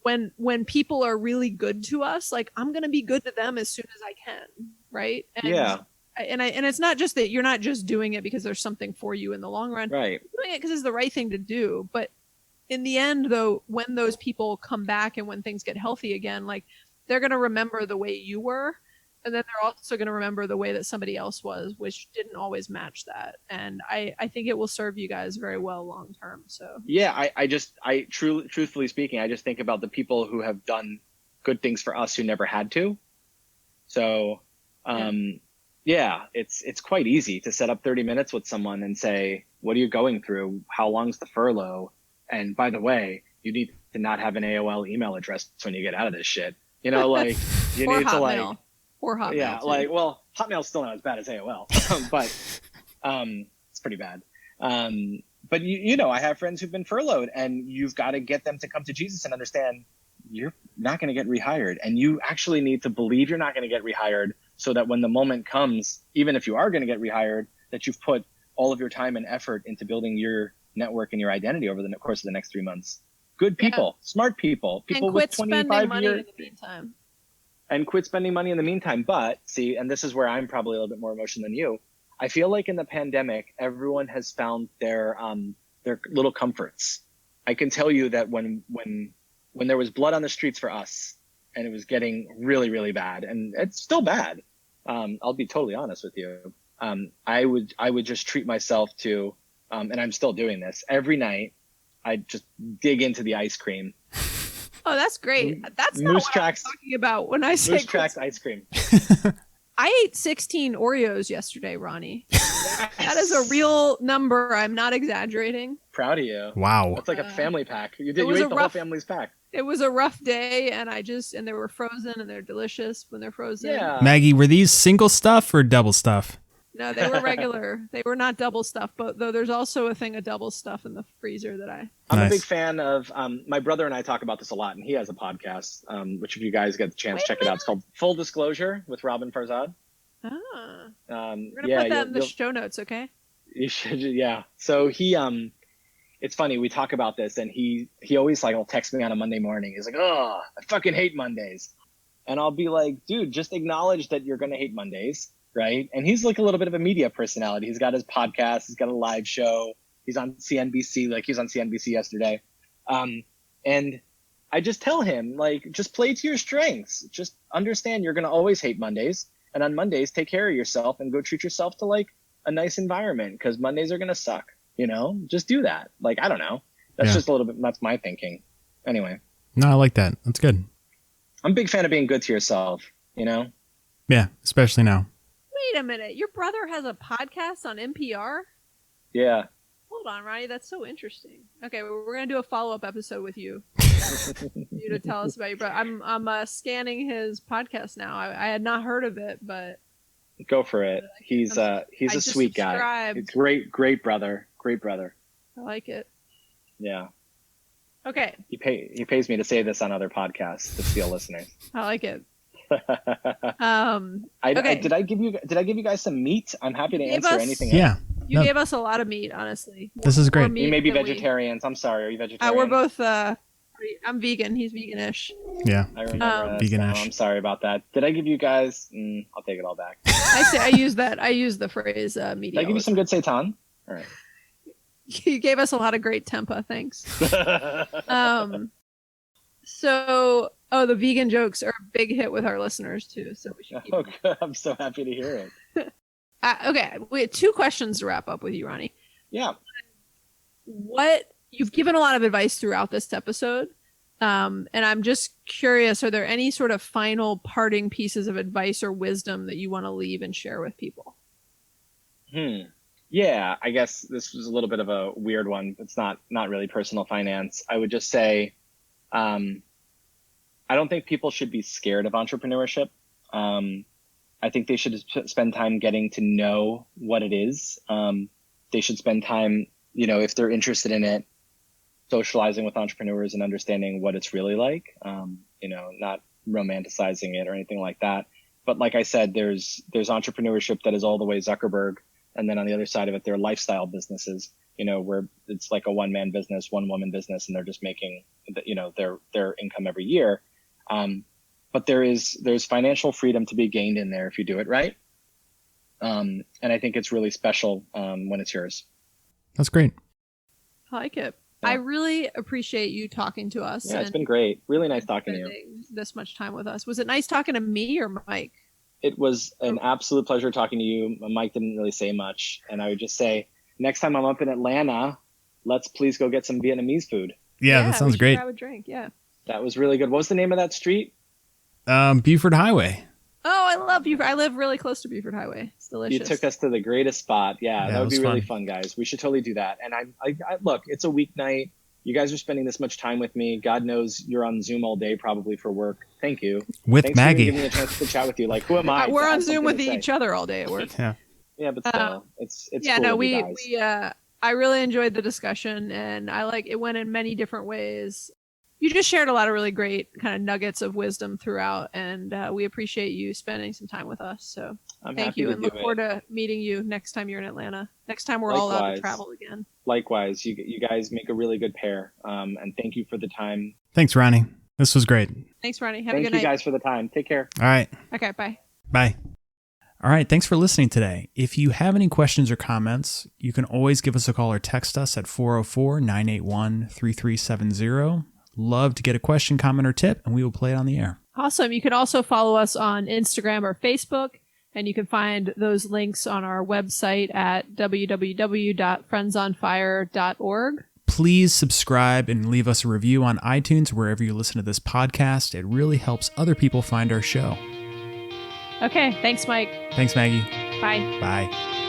when people are really good to us, like I'm going to be good to them as soon as I can. Right. And it's not just that you're not just doing it because there's something for you in the long run. Right. You're doing it because it's the right thing to do. But in the end, though, when those people come back and when things get healthy again, like they're going to remember the way you were. And then they're also going to remember the way that somebody else was, which didn't always match that. And I think it will serve you guys very well long term. So yeah, truthfully speaking, I just think about the people who have done good things for us who never had to. So yeah, it's quite easy to set up 30 minutes with someone and say, what are you going through? How long's the furlough? And by the way, you need to not have an AOL email address when you get out of this shit. You know, like you need to like. Or Hotmail. Yeah, too. like, well, Hotmail's still not as bad as AOL, but it's pretty bad. But you know, I have friends who've been furloughed, and you've got to get them to come to Jesus and understand you're not going to get rehired, and you actually need to believe you're not going to get rehired, so that when the moment comes, even if you are going to get rehired, that you've put all of your time and effort into building your network and your identity over the course of the next 3 months. Good people, smart people and with 25 spending money years. in the meantime. And quit spending money in the meantime. But see, and this is where I'm probably a little bit more emotional than you. I feel like in the pandemic, everyone has found their little comforts. I can tell you that when there was blood on the streets for us, and it was getting really, really bad, and it's still bad. I'll be totally honest with you. I would just treat myself to, and I'm still doing this every night. I'd just dig into the ice cream. Oh, that's great. That's not what I'm talking about when I say Moose Tracks ice cream. I ate 16 Oreos yesterday, Ronnie. That is a real number. I'm not exaggerating. Proud of you. Wow. That's like a family pack. You ate the whole family's pack. It was a rough day, and and they were frozen, and they're delicious when they're frozen. Yeah. Maggie, were these single stuff or double stuff? No, they were regular. They were not double stuff, but though there's also a thing of double stuff in the freezer that I'm a big fan of. My brother and I talk about this a lot, and he has a podcast, which if you guys get the chance, check it out. It's called Full Disclosure with Ronnie Farzad. We're gonna put that in the show notes, okay? You should, yeah. So he, it's funny, we talk about this, and he always like will text me on a Monday morning. He's like, "Oh, I fucking hate Mondays," and I'll be like, "Dude, just acknowledge that you're gonna hate Mondays." Right. And he's like a little bit of a media personality. He's got his podcast. He's got a live show. He's on CNBC. Like he was on CNBC yesterday. And I just tell him, like, just play to your strengths. Just understand you're going to always hate Mondays. And on Mondays, take care of yourself and go treat yourself to like a nice environment, because Mondays are going to suck. You know, just do that. Like, I don't know. That's just a little bit. That's my thinking. Anyway. No, I like that. That's good. I'm a big fan of being good to yourself, you know? Yeah, especially now. Wait a minute. Your brother has a podcast on NPR? Yeah. Hold on, Ronnie. That's so interesting. Okay, we're going to do a follow-up episode with you. You to tell us about your brother. I'm scanning his podcast now. I had not heard of it, but... Go for it. He's a sweet guy. Great brother. Great brother. I like it. Yeah. Okay. He pays me to say this on other podcasts to steal listeners. I like it. Okay. Did I give you guys some meat? I'm happy to answer anything else. Yeah. You gave us a lot of meat, honestly. This is great. You may be vegetarians. I'm sorry. Are you vegetarian? We're both. I'm vegan. He's veganish. Yeah. I remember that. Veganish. I'm sorry about that. Did I give you guys? I'll take it all back. I use the phrase meat. Did I give you some good seitan? All right. You gave us a lot of great tempeh. Thanks. The vegan jokes are a big hit with our listeners too, so we should keep them. Good. I'm so happy to hear it. Okay, we have 2 questions to wrap up with you, Ronnie. Yeah. You've given a lot of advice throughout this episode, and I'm just curious, are there any sort of final parting pieces of advice or wisdom that you want to leave and share with people? Yeah, I guess this was a little bit of a weird one. It's not really personal finance. I would just say, I don't think people should be scared of entrepreneurship. I think they should spend time getting to know what it is. They should spend time, if they're interested in it, socializing with entrepreneurs and understanding what it's really like, not romanticizing it or anything like that. But like I said, there's entrepreneurship that is all the way Zuckerberg. And then on the other side of it, there are lifestyle businesses. where it's like a one-man business, one-woman business, and they're just making their income every year. But there's financial freedom to be gained in there if you do it right. And I think it's really special when it's yours. That's great. I like it. Yeah. I really appreciate you talking to us. Yeah, it's been great. Really nice talking to you. This much time with us. Was it nice talking to me or Mike? It was an absolute pleasure talking to you. Mike didn't really say much. And I would just say, next time I'm up in Atlanta, let's please go get some Vietnamese food. Yeah, that sounds great. I would drink. Yeah. That was really good. What was the name of that street? Buford Highway. Oh, I love Buford. I live really close to Buford Highway. It's delicious. You took us to the greatest spot. Yeah, that would be really fun, guys. We should totally do that. And I look, it's a weeknight. You guys are spending this much time with me. God knows you're on Zoom all day, probably for work. Thank you. Thanks Maggie. For giving me a chance to chat with you. Like, who am I? We're on Zoom with each other all day at work. Yeah. Yeah, but still, it's yeah. cool No, with you guys. I really enjoyed the discussion, and it went in many different ways. You just shared a lot of really great kind of nuggets of wisdom throughout, and we appreciate you spending some time with us. So thank you, and look forward to meeting you next time you're in Atlanta. Next time we're all allowed to travel again. Likewise, you guys make a really good pair, and thank you for the time. Thanks, Ronnie. This was great. Thanks, Ronnie. Have a good night. Thank you guys for the time. Take care. All right. Okay, bye. Bye. All right, thanks for listening today. If you have any questions or comments, you can always give us a call or text us at 404-981-3370. Love to get a question, comment, or tip, and we will play it on the air. Awesome. You can also follow us on Instagram or Facebook, and you can find those links on our website at www.friendsonfire.org. Please subscribe and leave us a review on iTunes wherever you listen to this podcast. It really helps other people find our show. Okay. Thanks, Mike. Thanks, Maggie. Bye. Bye.